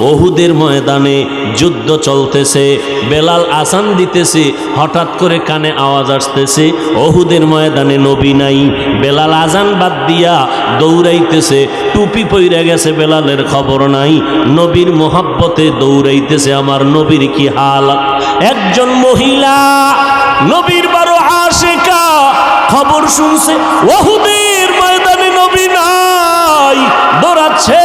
ওহুদের ময়দানে যুদ্ধ চলতেছে, বেলাল আজান দিতেছে, হঠাৎ করে কানে আওয়াজ আসতেছে ওহুদের ময়দানে নবী নাই। বেলাল আজান বাদ দিয়া দৌড়াইতেছে, টুপি পইরা গেছে, বেলালের খবর নাই। নবীর মোহাব্বতে দৌড়াইতেছে, আমার নবীর কি হাল। একজন মহিলা নবীর বড় আশিকা, খবর শুনছে ওহুদের ময়দানে নবী নাই, দৌড়াচ্ছে।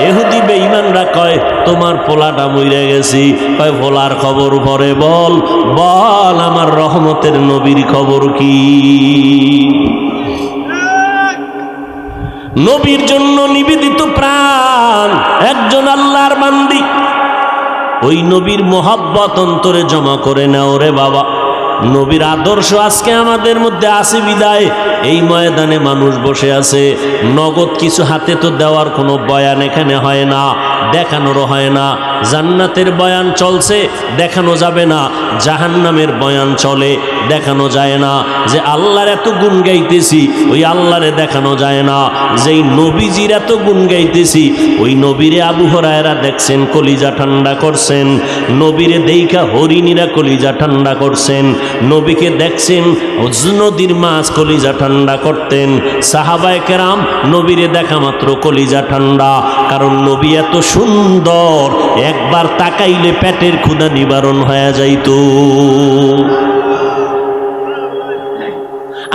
ইহুদি বেঈমানরা কয় তোমার পোলাটা মইরা গেছি। কয় পোলার খবর পরে বল, বল আমার রহমতের নবীর খবর কি। নবীর জন্য নিবেদিত প্রাণ একজন আল্লাহর বান্দি, ওই নবীর মোহাব্বত অন্তরে জমা করে নাও রে বাবা। নবীর আদর্শ আজকে আমাদের মধ্যে আছে বিদায় এই ময়দানে মানুষ বসে আছে। নগদ কিছু হাতে তো দেওয়ার কোনো বয়ান এখানে হয় না, দেখানোরও হয় না। জান্নাতের বয়ান চলছে, দেখানো যাবে না। জাহান্নামের বয়ান চলে, দেখানো যায় না। যে আল্লাহর এত গুণ গাইতেছি ওই আল্লাহরে দেখানো যায় না। যেই নবীজির এত গুণ গাইতেছি ওই নবীরে আবু হুরায়রা দেখছেন কলিজা ঠান্ডা করছেন, নবীরে দেইখা হরিণীরা কলিজা ঠান্ডা করছেন, নবীকে দেখছেন নদীর মাছ কলিজা ঠান্ডা করতেন। সাহাবায়ে কেরাম নবীরে দেখা মাত্র কলিজা ঠান্ডা, কারণ নবী এত সুন্দর, একবার তাকাইলে পেটের ক্ষুধা নিবারণ হয়ে যাইত।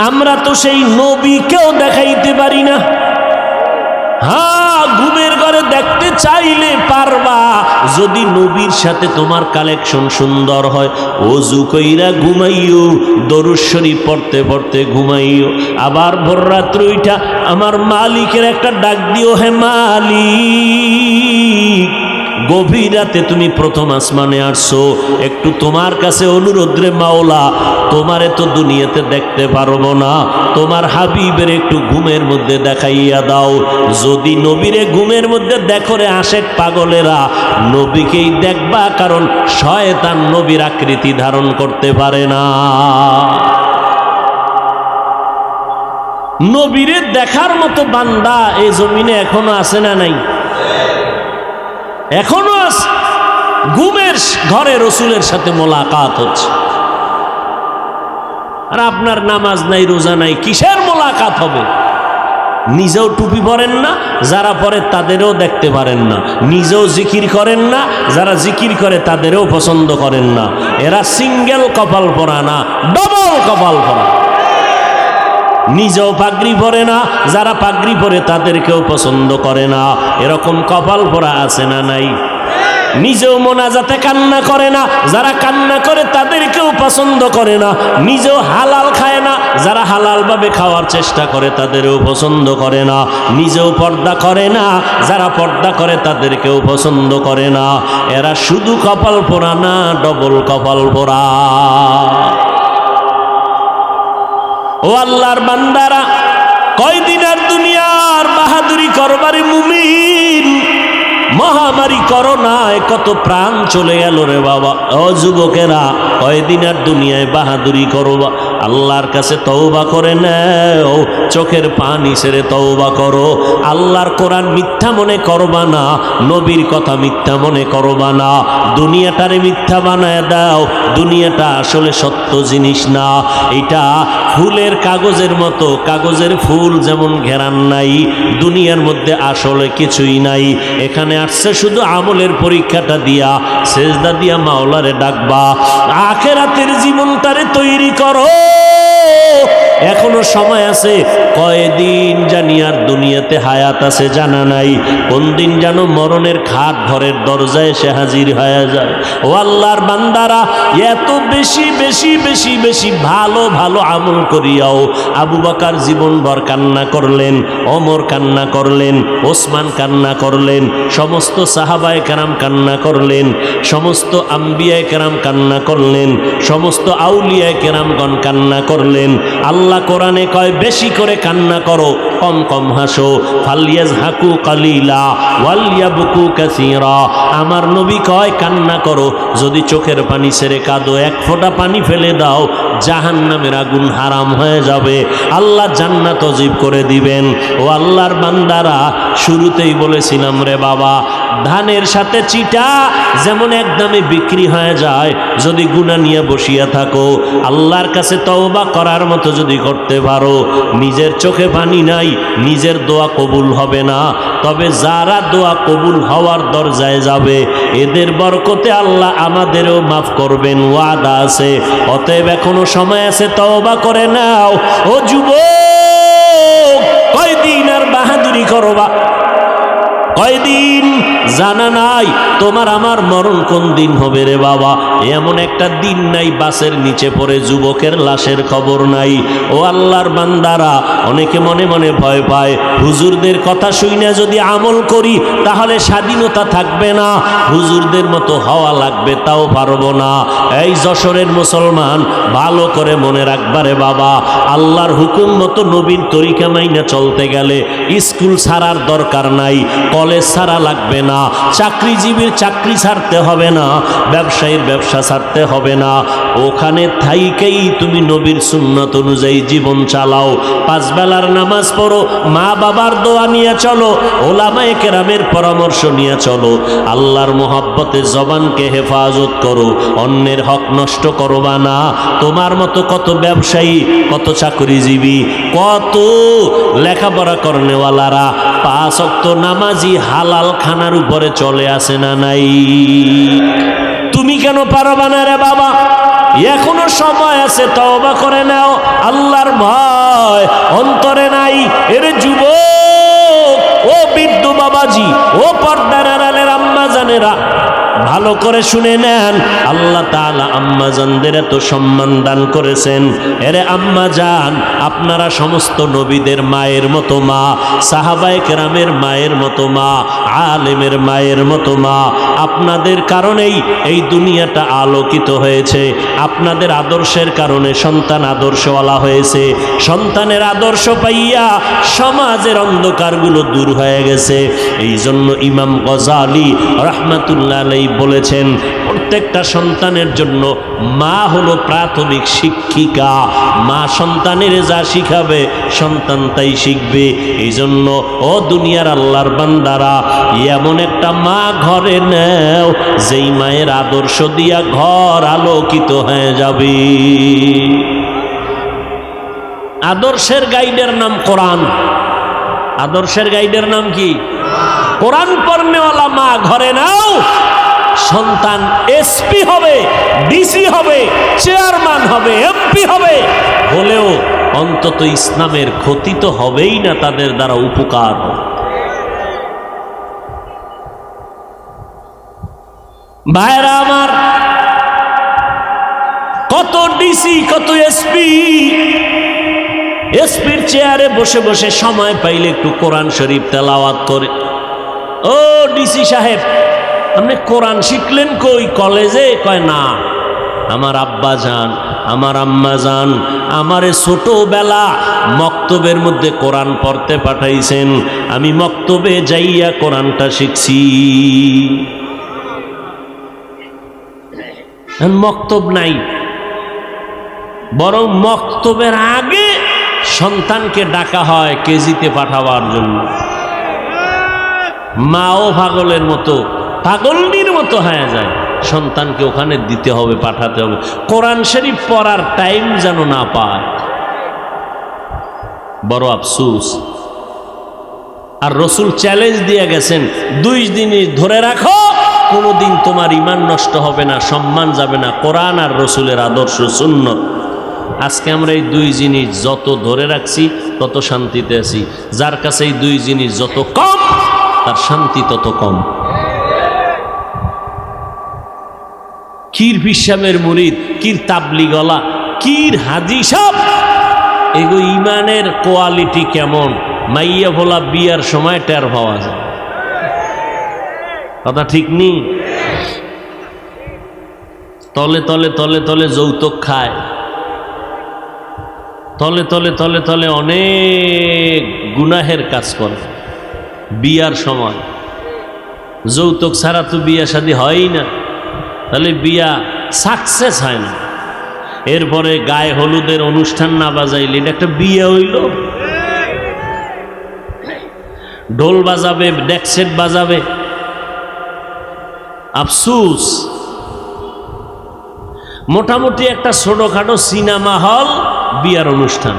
আমরা তো সেই নবীকেও দেখাইতে পারি না। হ্যাঁ, ঘুমের ঘরে দেখতে চাইলে পারবা, যদি নবীর সাথে তোমার কালেকশন সুন্দর হয়। ওযু কইরা ঘুমাইও, দরুদ শরীফ পড়তে পড়তে ঘুমাইও। আবার ভোর রাত্রে উইঠা আমার মালিকের একটা ডাক দিও, হে মালিক, গভীর রাতে তুমি প্রথম আসমানে আসছো, একটু তোমার কাছে অনুরোধ রে মাওলা, তোমারে তো দুনিয়াতে দেখতে পারবো না, তোমার হাবিবের একটু ঘুমের মধ্যে দেখাইয়া দাও। যদি নবীরে ঘুমের মধ্যে দেখো রে আশেক পাগলেরা, নবীকেই দেখবা, কারণ শয়তান নবীর আকৃতি ধারণ করতে পারে না। নবীরে দেখার মতো বান্দা এই জমিনে এখনো আছে না নাই? এখনো আছে। ঘুমের ঘরে রসুলের সাথে মোলাকাত হচ্ছে, আর আপনার নামাজ নাই, রোজা নাই, কিসের মোলাকাত হবে? নিজেও টুপি পরেন না, যারা পরে তাদেরও দেখতে পারেন না। নিজেও জিকির করেন না, যারা জিকির করে তাদেরও পছন্দ করেন না। এরা সিঙ্গেল কপাল পরা না, ডবল কপাল পরা। নিজেও পাগড়ি পরে না, যারা পাগড়ি পরে তাদেরকেও পছন্দ করে না। এরকম কপাল পরা আছে না নাই? নিজেও মোনাজাতে কান্না করে না, যারা কান্না করে তাদেরকেও পছন্দ করে না। নিজেও হালাল খায় না, যারা হালাল ভাবে খাওয়ার চেষ্টা করে তাদেরও পছন্দ করে না। নিজেও পর্দা করে না, যারা পর্দা করে তাদেরকেও পছন্দ করে না। এরা শুধু কপাল পোড়া না, ডবল কপাল পোড়া। ও আল্লাহর বান্দারা, কয়দিন আর দুনিয়ার বাহাদুরি করবারে মুমিন। মহামারী করোনায় কত প্রাণ চলে গেল রে বাবা। ও যুবকেরা, কয়দিন আর দুনিয়ায় বাহাদুরি করবা? আল্লাহর কাছে তওবা করে নাও, চোখের পানি ছেড়ে তওবা করো। আল্লাহর কোরআন মিথ্যা মনে করবা না, নবীর কথা মিথ্যা মনে করবা না। দুনিয়াটারে মিথ্যা বানায় দাও, দুনিয়াটা আসলে সত্য জিনিস না। এটা ফুলের কাগজের মতো, কাগজের ফুল যেমন ঘেরান নাই, দুনিয়ার মধ্যে আসলে কিছুই নাই। এখানে আসছে শুধু আমলের পরীক্ষাটা দিয়া, সেজদা দিয়া মাওলারে ডাকবা। আখিরাতের জীবনটারে তৈরি করো, এখনো সময় আছে। কয়দিন জানি আর দুনিয়াতে হায়াত আছে জানা নাই, কোন দিন যেন মরণের খাট ঘরের দরজায় এসে হাজির হয়ে যায়। ও আল্লাহর বান্দারা, এত বেশি বেশি বেশি বেশি ভালো ভালো আমল করিয়াও আবু বকর জীবনভর কান্না করলেন, ওমর কান্না করলেন, ওসমান কান্না করলেন, সমস্ত সাহাবায়ে কেরাম কান্না করলেন, সমস্ত আম্বিয়ায়ে কেরাম কান্না করলেন, সমস্ত আউলিয়ায়ে কেরামগণ কান্না করলেন। আল্লাহ কোরআনে কয় বেশি করে কান্না করো, কম কম হাসো। ফালিয়াজহাকু কালিলা ওয়ালিয়াবকু কাসীরা। আমার নবী কয় কান্না করো, যদি চোখের পানি ছেড়ে কাঁদো, এক ফোঁটা পানি ফেলে দাও, জাহান্নামের আগুন হারাম হয়ে যাবে, আল্লাহ জান্নাত ওয়াজিব করে দিবেন। ও আল্লাহর বান্দারা, শুরুতেই বলেছিলাম রে বাবা, ধানের সাথে চিটা যেমন একদমে বিক্রি হয়ে যায়, যদি গুনাহ নিয়ে বসিয়া থাকো, আল্লাহর কাছে তওবা করার মতো যদি করতে পারো, নিজের চোখে পানি নাই, নিজের দোয়া কবুল হবে না, তবে যারা দোয়া কবুল হওয়ার দরজায় যাবে এদের বরকতে আল্লাহ আমাদেরও মাফ করবেন, ওয়াদা আছে। অতএব এখনো সময় আছে, তওবা করে নাও। ও যুবক, কয়দিন আর বাহাদুরি করবা? কয়দিন? জানা নাই তোমার আমার মরণ কোন দিন হবে রে বাবা। এমন একটা দিন নাই বাসের নিচে পড়ে যুবকের লাশের খবর নাই। ও আল্লাহর বান্দারা, অনেকে মনে মনে ভয় পায়, হুজুরদের কথা শুনে যদি আমল করি তাহলে স্বাধীনতা থাকবে না, হুজুরদের মতো হওয়া লাগবে, তাও পারবো না। এই যশোরের মুসলমান, ভালো করে মনে রাখবারে বাবা, আল্লাহর হুকুম মতো নবীন তরিকা মাইনা চলতে গেলে স্কুল ছাড়ার দরকার নাই, কলেজ ছাড়া লাগবে না, চাকরিজীবীর চাকরি ছাড়তে হবে না, ব্যবসায়ীর ব্যবসা ছাড়তে হবে না। ওখানে থাইকেই তুমি নবীর সুন্নাত অনুযায়ী জীবন চালাও, 5 বেলার নামাজ পড়ো, মা বাবার দোয়া নিয়ে চলো, ওলামায়ে কেরামের পরামর্শ নিয়ে চলো, আল্লাহর মোহাব্বতে জবানকে হেফাজত করো, অন্যের হক নষ্ট করবা না। তোমার মতো কত ব্যবসায়ী, কত চাকরিজীবী, কত লেখাপড়া করনেওয়ালারা 5 ওয়াক্ত নামাজি হালাল খানার উপরে চলে আসে না নাই? তুমি কেন পারবা না রে বাবা? এখনো সময় আছে, তওবা করে নাও। আল্লাহর ভয় অন্তরে নাই? এর যুবক, ও বৃদ্ধ বাবাজি, ও পর্দার আড়ালের আম্মা জানেরা, ভালো করে শুনে নেন, আল্লাহ তাআলা আম্মাজানদের এত সম্মান দান করেছেন। এরে আম্মা জান, আপনারা সমস্ত নবীদের মায়ের মতো মা, সাহাবায়ে কেরামের মায়ের মতো মা, আলেমের মায়ের মতো মা। আপনাদের কারণেই এই দুনিয়াটা আলোকিত হয়েছে, আপনাদের আদর্শের কারণে সন্তান আদর্শওয়ালা হয়েছে, সন্তানের আদর্শ পাইয়া সমাজের অন্ধকারগুলো দূর হয়ে গেছে। এই জন্য ইমাম গজালি রাহমাতুল্লাহ আলাইহি বলেছেন, প্রত্যেকটা সন্তানের জন্য মা হলো প্রাথমিক শিক্ষিকা। মা সন্তানের যা শিখাবে সন্তান তাই শিখবে। এই জন্য ও দুনিয়ার আল্লাহর বান্দারা, এমন একটা মা ঘরে নেও যেই মায়ের আদর্শ দিয়া ঘর আলোকিত হয়ে যাবে। আদর্শের গাইডের নাম কোরআন। আদর্শের গাইডের নাম কি? কোরআন পড়নেওয়ালা মা ঘরে নাও, সন্তান এসপি হবে, ডিসি হবে, চেয়ারম্যান হবে, এমপি হবে, হলেও অন্তত ইসলামের ক্ষতি তো হবেই না, তাদের দ্বারা উপকার হবে। ভাইরা আমার, কত ডিসি, কত এসপি, এসপির চেয়ারে বসে বসে সময় পাইলে একটু কোরআন শরীফ তেলাওয়াত করে। ও ডিসি সাহেব, আপনি কোরআন শিখলেন কই? কলেজে? কয় না, আমার আব্বা যান, আমার আম্মা যান আমারে ছোটবেলা মক্তবের মধ্যে কোরআন পড়তে পাঠাইছেন, আমি মক্তবে যাইয়া কোরআনটা শিখছি। মক্তব নাই, বরং মক্তবের আগে সন্তানকে ডাকা হয় কেজিতে পাঠাবার জন্য। মাও পাগলের মতো, পাগলনির মতো হয়ে যায়, সন্তানকে ওখানে দিতে হবে, পাঠাতে হবে, কোরআন শরীফ পড়ার টাইম যেন না পায়। বড় আফসোস। আর রসুল চ্যালেঞ্জ দিয়ে গেছেন, 2 দিন ধরে রাখো, কোনোদিন তোমার ঈমান নষ্ট হবে না, সম্মান যাবে না, কোরআন আর রসুলের আদর্শ সুন্নত। আজকে আমরা এই 2 জিনিস যত ধরে রাখছি তত শান্তিতে আছি। যার কাছে এই 2 জিনিস যত কম, তার শান্তি তত কম। কির পিসামের মুরিদ, কির তাবলিগলা, কির হাজি সাহেব, এগো ইমানের কোয়ালিটি কেমন মাইয়া ভোলা বিয়ার সময় টের পাওয়া যায়। কথা ঠিক নেই? তলে তলে তলে তলে যৌতুক খায়, তলে তলে তলে তলে অনেক গুনাহের কাজ করে। বিয়ার সময় যৌতুক ছাড়া তো বিয়া শাদী হয়ই না, তাহলে বিয়া সাকসেস হয় না। এরপরে গায়ে হলুদের অনুষ্ঠান না বাজাইলে এটা একটা বিয়ে হইল? ঢোল বাজাবে, ডেক সেট বাজাবে, আফসুস, মোটামুটি একটা ছোটখাটো সিনেমা হল বিয়ার অনুষ্ঠান,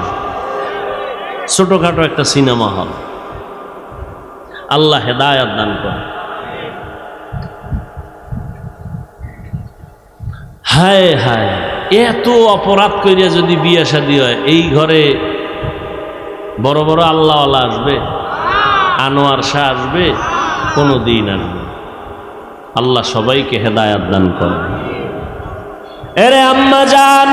ছোটখাটো একটা সিনেমা হল। আল্লাহ হেদায়াত দান করে। হায় হায়, এত অপরাধ করিয়া যদি বিয়ে শাদী হয়, এই ঘরে বড় বড় আল্লাহওয়ালা আসবে, আনোয়ার শাহ আসবে? কোনো দিন আসবে। আল্লাহ সবাইকে হেদায়াত দান করে। এরে আম্মা জান,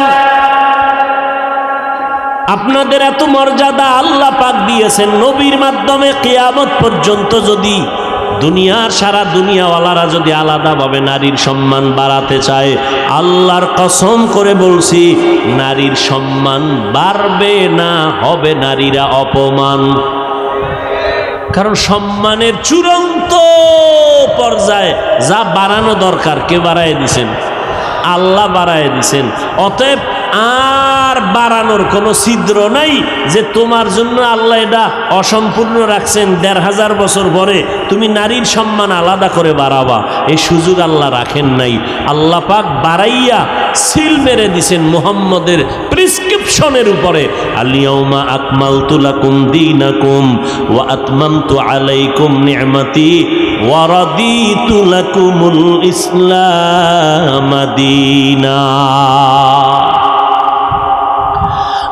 আপনাদের এত মর্যাদা আল্লাহ পাক দিয়েছেন নবীর মাধ্যমে। কিয়ামত পর্যন্ত যদি দুনিয়ার সারা দুনিয়াওয়ালারা যদি আলাদাভাবে নারীর সম্মান বাড়াতে চায়, আল্লাহর কসম করে বলছি, নারীর সম্মান বাড়বে না, হবে নারীরা অপমান। কারণ সম্মানের চূড়ান্ত পর্যায়ে যা বাড়ানো দরকার কে বাড়ায় দিছেন? আল্লাহ বাড়ায় দিছেন। অতএব আর বাড়ানোর কোনো ছিদ্র নাই যে তোমার জন্য আল্লাহ এটা অসম্পূর্ণ রাখছেন, ১৫০০ বছর পরে তুমি নারীর সম্মান আলাদা করে বাড়াবা, এই সুযোগ আল্লাহ রাখেন নাই। আল্লাহ পাক বাড়াইয়া সিল মেরে দিছেন মুহাম্মদের প্রেসক্রিপশনের উপরে। আল-ইয়াউমা আকমালতু লাকুম দীনাকুম ওয়া আতমামতু আলাইকুম নি'মাতি ওয়া রাদিতু লাকুমুল ইসলাম দীনা।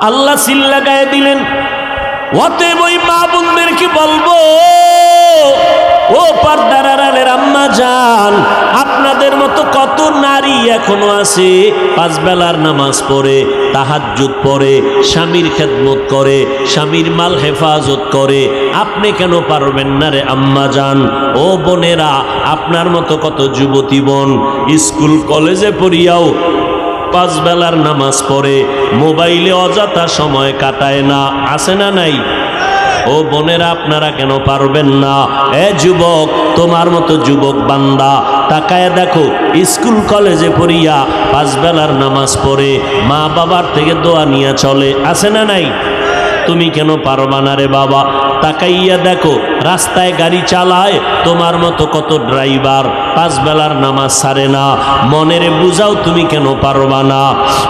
আল্লাহ সিল লাগায় দিলেন। অতএব ওই মা বোনদেরকে বলবো, ও পর্দার আড়ালের আম্মা জান, আপনাদের মতো কত নারী এখনো আছে 5 বেলার নামাজ পড়ে, তাহাজ্জুদ পড়ে, স্বামীর খেদমত করে, স্বামীর মাল হেফাজত করে। আপনি কেন পারবেন না রে আম্মা জান? ও বোনেরা, আপনার মতো কত যুবতী বোন স্কুল কলেজে পড়িয়াও 5 বেলার নামাজ পড়ে, মোবাইলে অযথা সময় কাটায় না, আছে না নাই? ও বোনেরা, আপনারা কেন পারবেন না? এ যুবক, তোমার মতো যুবক বান্দা তাকায় দেখো, স্কুল কলেজে পড়িয়া 5 বেলার নামাজ পড়ে, মা বাবার থেকে দোয়া নিয়ে চলে, আছে না নাই? তুমি কেন পারবা না রে বাবা? তাকাইয়া দেখো, রাস্তায় গাড়ি চালায় তোমার মতো কত ড্রাইভার 5 বেলার নামাজ ছাড়ে না, মনেরে বুঝাও তুমি কেন পারবা না?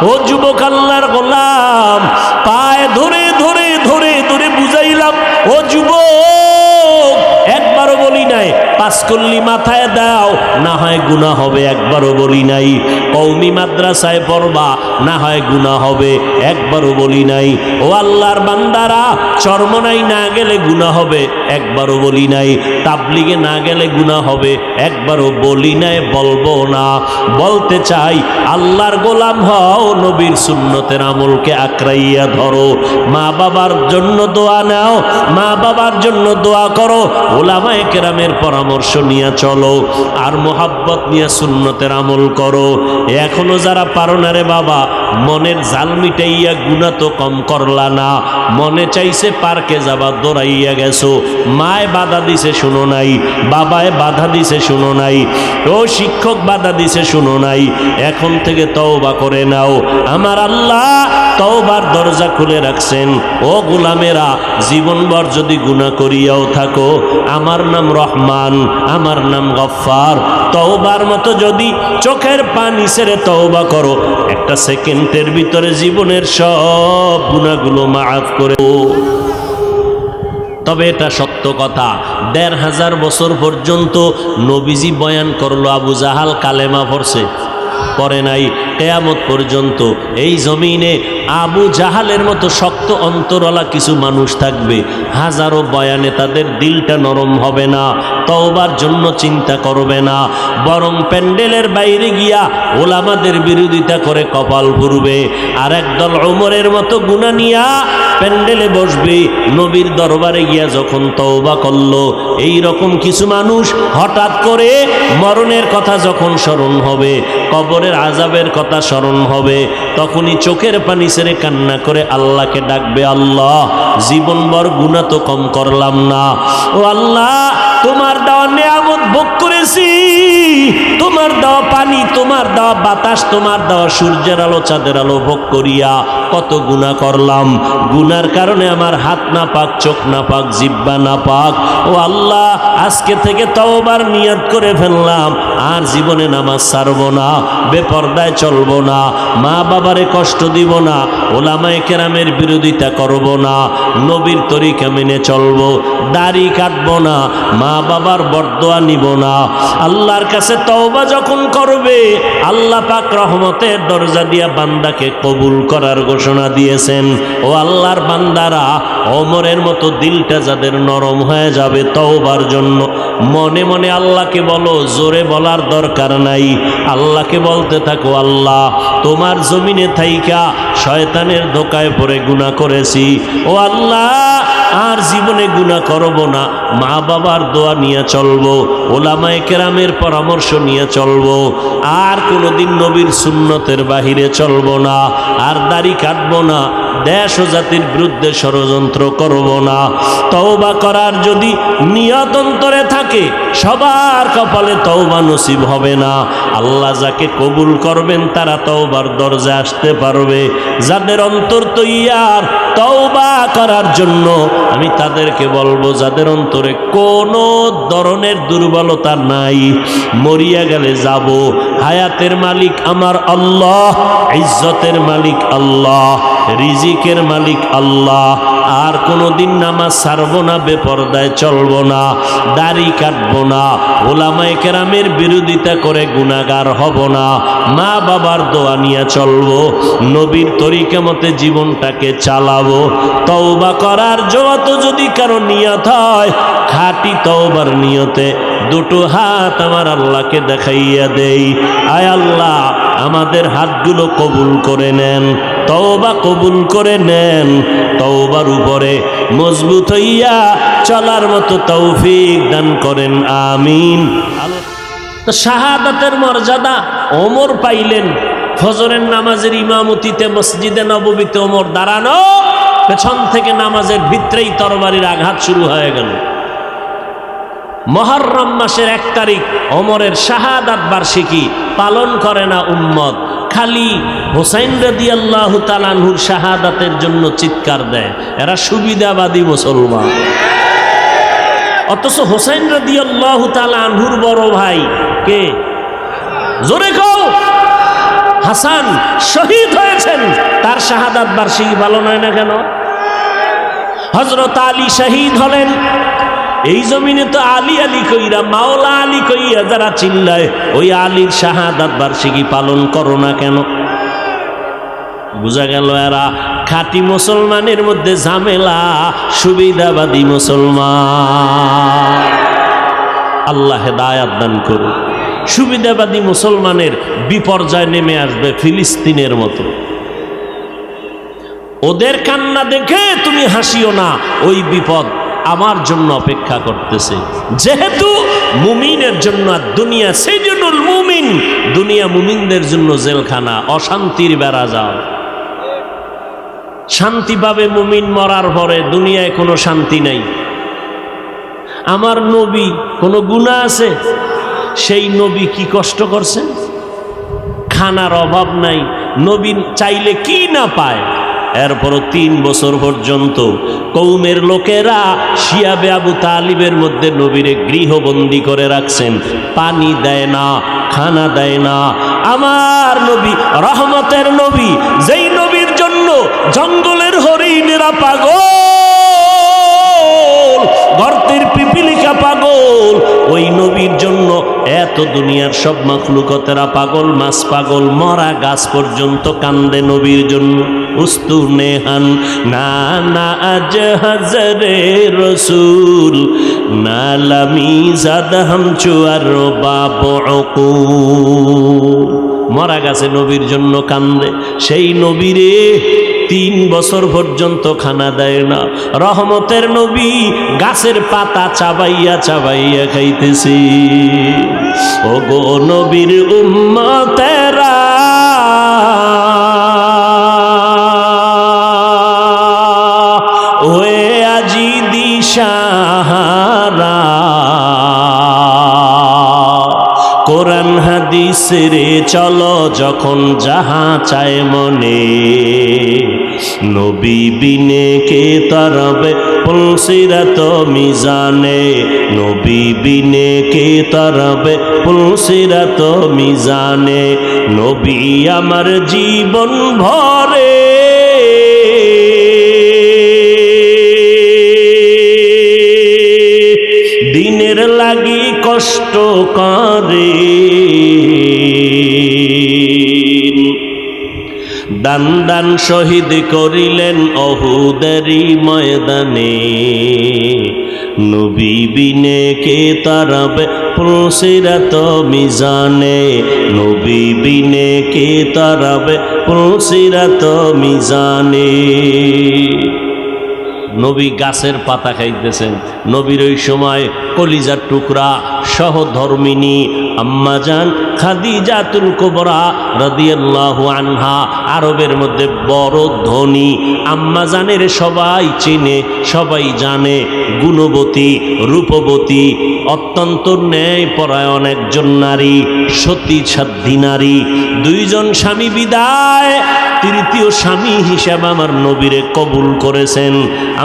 ও যুবক, আল্লাহর গোলাম পায়ে ধরে ধরে ধরে ধরে বুঝাইলাম, ও যুবক, একবারও বলি নাই 5 কল্লি মাথায় দাও, না হয় গুনাহ হবে, একবারও বলি নাই। কওমি মাদ্রাসায় পড়বা, না হয় গুনাহ হবে, একবারও বলি নাই। ও আল্লাহর বান্দারা, চরমনাই না গেলে গুনাহ হবে, একবারও বলি নাই। তাবলিগে না গেলে গুনাহ হবে, একবারও বলি নাই, বলবো না। বলতে চাই, আল্লাহর গোলাম হও, নবীর সুন্নতের আমলকে আঁকড়াইয়া ধরো, মা বাবার জন্য দোয়া নাও, মা বাবার জন্য দোয়া করো, ওলামায়ে কেরামের পরামর্শ নিয়ে চলো, আর মোহাব্বত নিয়ে সুন্নতের আমল করো। এখনো যারা পারো না রে বাবা, মনের জাল মিটাইয়া গুনাহ তো কম করলা না, মনে চাইছে পার্কে যাবা, দৌড়াইয়া গেছো, মায় বাধা দিছে শুনো নাই, বাবায় বাধা দিছে শুনো নাই, ও শিক্ষক বাধা দিছে শুনো নাই। এখন থেকে তওবা করে নাও, আমার আল্লাহ তওবার দরজা খুলে রাখছেন। ও গোলামেরা, জীবনভর যদি গুনাহ করিয়াও থাকো, আমার নাম রহমান, আমার নাম গফফার। তওবার মতো যদি চোখের পানি ছেড়ে তওবা করো, একটা সেকেন্ডের ভিতরে জীবনের সব গুনাহগুলো মাফ করে। তবে এটা সত্য কথা, ১৫০০ বছর পর্যন্ত নবীজি বয়ান করলো, আবু জাহাল কালেমা পড়ছে? পড়ে নাই। কিয়ামত পর্যন্ত এই জমিনে আবু জাহালের মতো শক্ত অন্তরওয়ালা কিছু মানুষ থাকবে, হাজারো বয়ানে তাদের দিলটা নরম হবে না, তওবার জন্য চিন্তা করবে না, বরং প্যান্ডেলের বাইরে গিয়া ওলামাদের বিরোধিতা করে কপাল পুড়বে। আর একদল ওমরের মতো গুনাহ নিয়া প্যান্ডেলে বসবে, নবীর দরবারে গিয়া যখন তওবা করলো। এই রকম কিছু মানুষ হঠাৎ করে মরণের কথা যখন স্মরণ হবে, কবরের আযাবের কথা স্মরণ হবে, তখনই চোখের পানি ছেড়ে কান্না করে আল্লাহকে ডাকবে, আল্লাহ, জীবনভর গুনাহ তো কম করলাম না, ও আল্লাহ, তোমার দেওয়া নিয়ামত ভোগ করেছি, তোমার দেওয়া পানি, তোমার দেওয়া বাতাস, তোমার দেওয়া সূর্যের আলো, চাঁদের আলো ভোগ করিয়া কত গুনাহ করলাম। গুনার কারণে আমার হাত না পাক, চোখ না পাক, জিহ্বা না পাক। ও আল্লাহ, আজকে থেকে তওবার নিয়ত করে ফেললাম, আর জীবনে নামাজ ছাড়বো না, বেপরদায় চলবো না, মা বাবারে কষ্ট দিব না, ওলামায়ে কেরামের বিরোধিতা করব না, নবীর তরিকা মেনে চলবো, দাড়ি কাটবো না, মা বাবার বরদোয়া নিব না। আল্লাহর কাছে তওবা যখন করবে, আল্লাহ পাক রহমতের দরজা দিয়া বান্দাকে কবুল করার ঘোষণা দিয়েছেন। ও আল্লাহর বান্দারা, ওমরের মতো দিলটা যাদের নরম হয়ে যাবে তওবার জন্য, মনে মনে আল্লাহকে বলো, জোরে বলার দরকার নাই, আল্লাহকে বলতে থাকো, আল্লাহ তোমার জমিনে থাইকা শয়তানের ধোকায় পড়ে গুনাহ করেছি, ও আল্লাহ আর জীবনে গুনাহ করব না, মা বাবার দোয়া নিয়ে চলবো, ওলামায়ে কেরামের পরামর্শ নিয়ে চলবো, আর কোনোদিন নবীর সুন্নতের বাহিরে চলবো না, আর দাড়ি কাটবো না, দেশ ও জাতির বিরুদ্ধে ষড়যন্ত্র করব না। তওবা করার যদি নিয়ত অন্তরে থাকে, সবার কপালে তওবা নসিব হবে না। আল্লাহ যাকে কবুল করবেন তারা তওবার দরজা আসতে পারবে। যাদের অন্তর তৈয়ার তওবা করার জন্য, আমি তাদেরকে বলবো, যাদের অন্তরে কোনো ধরনের দুর্বলতা নাই, মরিয়া গেলে যাব, হায়াতের মালিক আমার আল্লাহ, ইজ্জতের মালিক আল্লাহ, রিজিকের মালিক আল্লাহ, আর কোনোদিন নামাজ ছাড়বো না, বেপরদায় চলবো না, দাড়ি কাটবো না, ওলামায়ে কেরামের বিরোধিতা করে গুনাহগার হব না, মা বাবার দোয়া নিয়ে চলবো, নবীর তরিকা মতে জীবনটাকে চালাবো। তওবা করার যত যদি কারো নিয়ত হয়, খাঁটি তওবার নিয়তে দুটো হাত আমার আল্লাহকে দেখাইয়া দেই, আয় আল্লাহ আমাদের হাতগুলো কবুল করে নেন, তওবা কবুল করে নেন, তওবার উপরে মজবুত হইয়া চলার মতো তৌফিক দান করেন, আমিন। তো শাহাদাতের মর্যাদা ওমর পাইলেন। ফজরের নামাজের ইমামতিতে মসজিদে নববীতে ওমর দাঁড়ানো, পেছন থেকে নামাজের ভিতরেই তরবারির আঘাত শুরু হয়ে গেল। মুহররম মাসের 1 তারিখ ওমরের শাহাদাত বার্ষিকী পালন করে না উম্মত, খালি হুসাইন রাদিয়াল্লাহু তাআলা আনহুর শাহাদাতের জন্য চিৎকার দেয়। এরা সুবিধাবাদী মুসলমান, অথচ হুসাইন রাদিয়াল্লাহু তাআলা আনহুর বড় ভাই কে? জোরে কও। হাসান শহীদ হয়েছেন, তার শাহাদাত বার্ষিকী পালন হয় না কেন? হযরত আলী শহীদ হলেন, এই জমিনে তো আলী আলী কইরা, মাওলা আলী কইয়া যারা চিল্লায়, ওই আলীর শাহাদাত বার্ষিকী পালন করো না কেন? বুঝা গেল এরা খাঁটি মুসলমানের মধ্যে ঝামেলা, সুবিধাবাদী মুসলমান। আল্লাহ হেদায়াত দান করুন। সুবিধাবাদী মুসলমানের বিপর্যয় নেমে আসবে ফিলিস্তিনের মতো। ওদের কান্না দেখে তুমি হাসিও না, ওই বিপদ আমার জন্য অপেক্ষা করতেছে। যেহেতু মুমিনের জন্য দুনিয়া সেজনুল মুমিন, দুনিয়া মুমিনদের জন্য জেলখানা, অশান্তির বেড়া যাও। শান্তি পাবে মুমিন মরার পরে, দুনিয়ায় কোনো শান্তি নাই। আমার নবী কোনো গুনাহ আছে? সেই নবী কি কষ্ট করছেন? খানার অভাব নাই, নবী চাইলে কি না পায়। এরপরও 3 বছর পর্যন্ত কওমের লোকেরা শিয়াবে আবু তালিবের মধ্যে নবীরে গৃহবন্দী করে রাখছেন, পানি দেয় না, খানা দেয় না। আমার নবী রহমতের নবী, যেই নবীর জন্য জঙ্গলের হরিণেরা পাগল, গর্তের পিপিলিকা পাগল, ওই নবীর জন্য এত দুনিয়ার সব মাখলুকতেরা পাগল, মাছ পাগল, মরা গাছ পর্যন্ত কান্দে নবীর জন্য। উস্তুনেহান না না আজ হাজরে রসুল নালামি জাদ হাম চুয়ার বাবু, মরা গাছে নবীর জন্য কান্দে। সেই নবীরে 3 বছর পর্যন্ত খানা দেয় না। রহমতের নবী গাছের পাতা চাবাইয়া চাবাইয়া খাইতেছি। ও গো নবীর উম্মতেরা, ওয়ে আজি দিশাহারা, কোরআন হাদিস রে চলো যখন যাহা চায় মনে, নবী বিনে কে তরবে পুলসিরাত মিজানে, নবী বিনে কে তরবে পুলসিরাত মিজানে, নবী আমার জীবন ভরে দিনের লাগি কষ্ট করে, দান দান শহীদ করিলেন অহুদেরই ময়দানে, নবী বিনে কে তারাবে পুলসিরাত মিজানে, নবী বিনে কে তারাবে পুলসিরাত মিজানে। নবী গাছের পাতা খাইতেছেন, নবীর ওই সময় কলিজার টুকরা সহধর্মিনী আম্মাজান খাদিজাতুল কুবরা রাদিয়াল্লাহু আনহা, আরবের মধ্যে বড় ধনী আম্মাজানের সবাই চিনে, সবাই জানে, গুণবতী রূপবতী অত্যন্ত ন্যায়পরায়ণ একজন নারী, সতী সাধ্বী নারী। দুইজন স্বামী বিদায়, তৃতীয় স্বামী হিসাবে আমার নবীরে কবুল করেছেন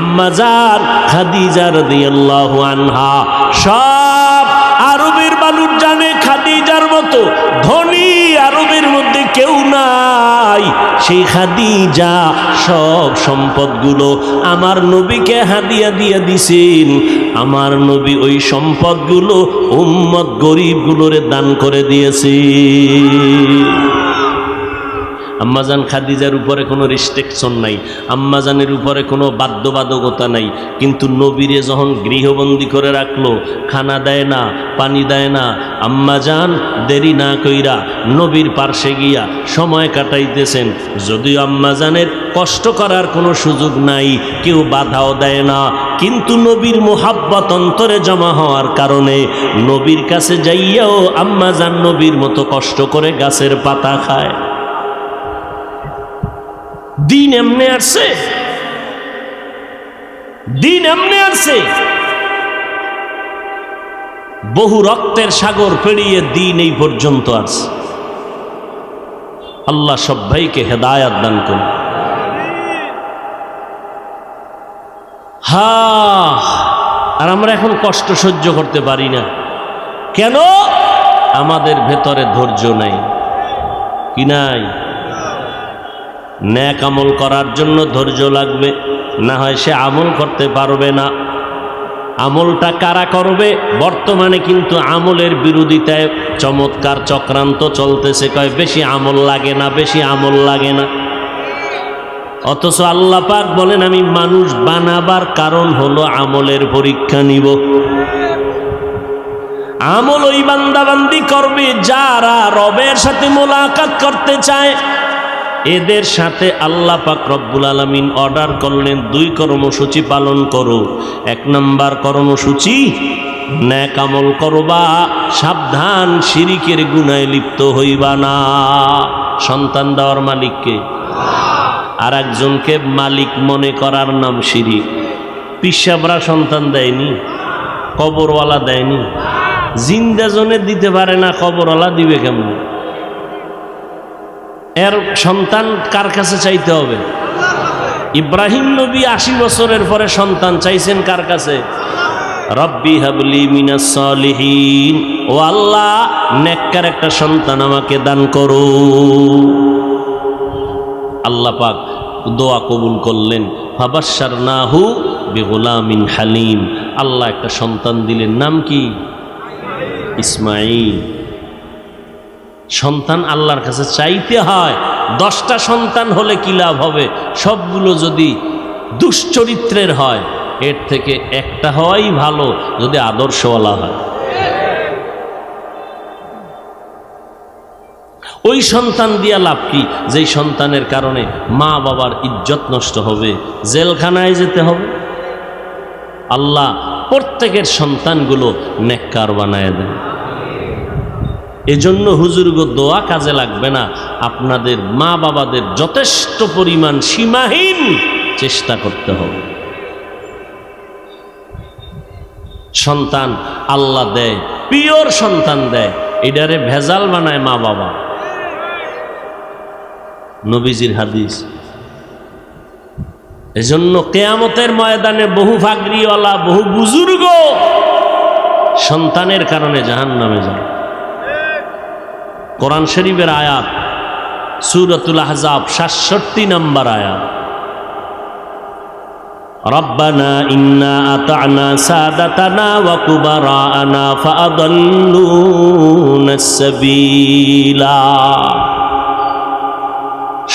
আম্মাজান খাদিজা রাদিয়াল্লাহু আনহা। সব আরবের মানুষ জানে খাদিজার মতো ধনী আরবের মধ্যে কেউ নাই। সেই খাদিজা সব সম্পদগুলো আমার নবীকে হাদিয়া দিয়ে দিছেন। আমার নবী ওই সম্পদগুলো উম্মত গরিবগুলোরে দান করে দিয়েছে। আম্মাজান খাদিজার উপরে কোনো রেস্ট্রিকশন নাই, আম্মাজানের উপরে কোনো বাধ্যবাধকতা নাই, কিন্তু নবীরে যখন গৃহবন্দী করে রাখলো, খানা দেয় না, পানি দেয় না, আম্মাজান দেরি না কইরা নবীর পার্শ্বে গিয়া সময় কাটাইতেছেন। যদিও আম্মাজানের কষ্ট করার কোনো সুযোগ নাই, কেউ বাধাও দেয় না, কিন্তু নবীর মোহাব্বত অন্তরে জমা হওয়ার কারণে নবীর কাছে যাইয়াও আম্মাজান নবীর মতো কষ্ট করে গাছের পাতা খায়। দিন এমনে আসছে, দিন এমনে আসছে, বহু রক্তের সাগর পেরিয়ে দিন এই পর্যন্ত আসছে। আল্লাহ সব ভাইকে হেদায়াত দান করুন। আর আমরা এখন কষ্ট সহ্য করতে পারি না কেন? আমাদের ভেতরে ধৈর্য নাই। কি নাই? নেক আমল করার জন্য ধৈর্য লাগবে, না হয় সে আমল করতে পারবে না। আমলটা কারা করবে? বর্তমানে কিন্তু আমলের বিরোধিতায় চমৎকার চক্রান্ত চলতেছে, কয় বেশি আমল লাগে না, বেশি আমল লাগে না। অথচ আল্লাহ পাক বলেন আমি মানুষ বানাবার কারণ হলো আমলের পরীক্ষা নিব। আমল ওই বান্দাবান্দি করবে যারা রবের সাথে মোলাকাত করতে চায়। এদের সাথে আল্লাহ পাক রব্বুল আলামিন অর্ডার করলেন, দুই কর্মসূচি পালন করো। এক নম্বর কর্মসূচি, নেক আমল করবা, সাবধান শিরিকের গুনায় লিপ্ত হইবা না। সন্তান দেওয়ার মালিককে, আর একজনকে মালিক মনে করার নাম শিরিক। পিসাবরা সন্তান দেয়নি, কবরওয়ালা দেয়নি, জিন্দা জনে দিতে পারে না, কবরওয়ালা দিবে কেমন? এর সন্তান কার কাছে চাইতে হবে? ইব্রাহিম নবী 80 বছরের পরে সন্তান চাইছেন কার কাছে? রব্বি হাবলি মিনাস সালিহিন, ও আল্লাহ নেককার একটা সন্তান আমাকে দান করো। আল্লাহ পাক দোয়া কবুল করলেন। ফাবাশশারনাহু বিগুলামিন হালিম, আল্লাহ একটা সন্তান দিলেন, নাম কি? ইসমাঈল। সন্তান আল্লাহর কাছে চাইতে হয়। 10টা সন্তান হলে কি লাভ হবে? সবগুলো যদি দুশ্চরিত্রের হয়, এর থেকে একটা হওয়াই ভালো যদি আদর্শওয়ালা হয়। ওই সন্তান দিয়া লাভ কি? যেই সন্তানের কারণে মা বাবার ইজ্জত নষ্ট হবে, জেলখানায় যেতে হবে। আল্লাহ প্রত্যেকের সন্তানগুলো নেককার বানায় দেন। এজন্য হুজুরগো দোয়া কাজে লাগবে না, আপনাদের মা বাবাদের যথেষ্ট পরিমাণ সীমাহীন চেষ্টা করতে হবে। সন্তান আল্লাহ দেয়, পিওর সন্তান দেয়, এটারে ভেজাল বানায় মা বাবা। নবীজির হাদিস। এজন্য কিয়ামতের ময়দানে বহু ফাগরিওয়ালা, বহু বুজুর্গ সন্তানের কারণে জাহান্নামে যায়। কোরআন শরীফের আয়াত, সূরাতুল আহজাব ৬৭ নম্বর আয়াত, রব্বানা ইন্না আতা'না সাদাতানা ওয়া কুবারা'না ফাআদাল্লুনাস সাবিলা।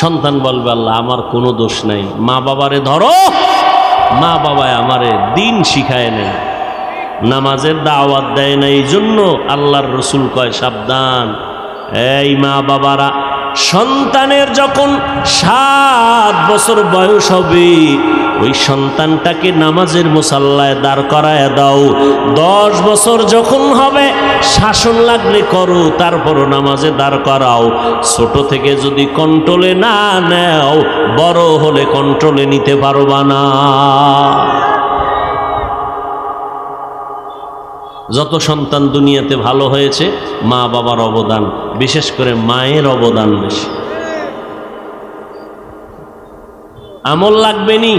সন্তান বলবে, আল্লাহ আমার কোনো দোষ নাই, মা বাবারে ধরো, মা বাবায় আমারে দিন শিখায় নেই, নামাজের দাওয়াত দেয় না। এই জন্য আল্লাহর রসুল কয় সাবধান, এই মা বাবারা সন্তানের যখন 7 বছর বয়স হবে ওই সন্তানটাকে নামাজের মুসাল্লায় দাঁড় করায় দাও। 10 বছর যখন হবে শাসন লাগলে করো, তারপরও নামাজে দাঁড় করাও। ছোট থেকে যদি কন্ট্রোলে না নেও, বড় হলে কন্ট্রোলে নিতে পারবা না। যত সন্তান দুনিয়াতে ভালো হয়েছে মা বাবার অবদান, বিশেষ করে মায়ের অবদান বেশি। আমল লাগবে নি?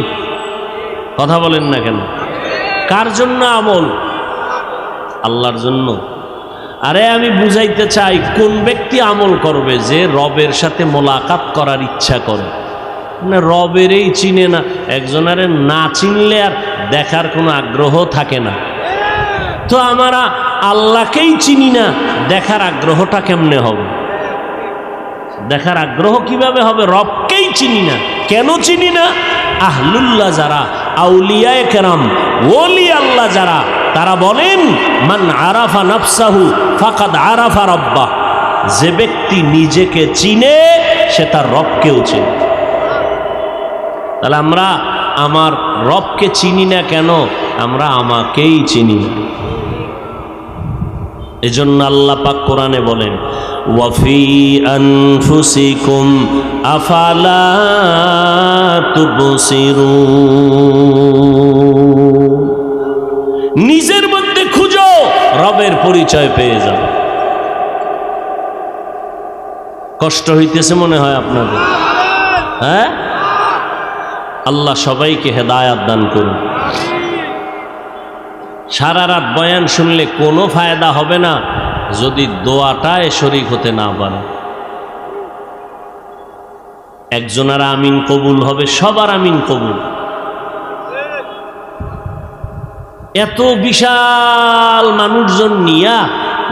কথা বলেন না কেন? কার জন্য আমল? আল্লাহর জন্য। আরে আমি বুঝাইতে চাই, কোন ব্যক্তি আমল করবে? যে রবের সাথে মোলাকাত করার ইচ্ছা করে, মানে রবেরই চিনে না। একজনের না চিনলে আর দেখার কোনো আগ্রহ থাকে না। তো আমরা আল্লাহকেই চিনি না, দেখার আগ্রহটা কেমনে হবে? দেখার আগ্রহ কিভাবে হবে? রবকেই চিনি না। কেন চিনি না? আহলুল্লাহ যারা, আউলিয়ায়ে কেরাম, ওলি আল্লাহ যারা, তারা বলেন মান আরাফা নাফসাহু ফাকাদ আরাফা রাব্বাহ। যে ব্যক্তি নিজেকে চিনে সে তার রবকেও চিনে। তাহলে আমরা আমার রবকে চিনি না কেন? আমরা আমাকেই চিনি না। এজন্য আল্লাহ পাক কোরআনে বলেন, ওয়াফি আনফুসিকুম আফালা তুবসিরুন। নিজের মধ্যে খুঁজো, রবের পরিচয় পেয়ে যাবে। কষ্ট হইতেছে মনে হয় আপনাদের? হ্যাঁ, আল্লাহ সবাইকে হেদায়াত দান করুন। সারা রাত বয়ান শুনলে কোনো ফায়দা হবে না যদি দোয়াটায় শরীক হতে না পারে। একজনের আমিন কবুল হবে, সবার আমিন কবুল। এত বিশাল মানুষজন নিয়া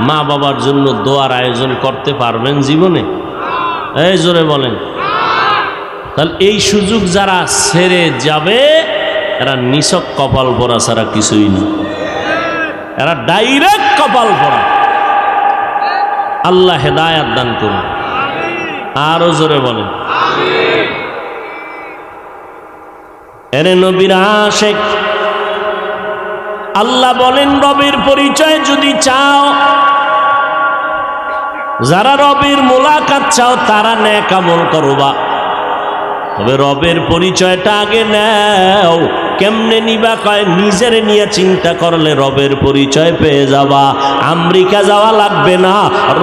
মা বাবার জন্য দোয়ার আয়োজন করতে পারবেন জীবনে? এই জোরে বলেন। তাহলে এই সুযোগ যারা ছেড়ে যাবে এরা নিছক কপাল পরা ছাড়া কিছুই না। এরা ডাইরেক্ট কপাল পরা। আল্লাহ হেদায়াত দান করুন। আরো জোরে বলেন। এরে নবীর আশিক, আল্লাহ বলেন রবের পরিচয় যদি চাও, যারা রবের মোলাকাত চাও তারা নেক আমল করবা। তবে রবের পরিচয়টা আগে নাও। কেমনে নিবা? কয় নিজের নিয়ে চিন্তা করলে রবের পরিচয় পেয়ে যাবা। আমেরিকা যাওয়া লাগবে না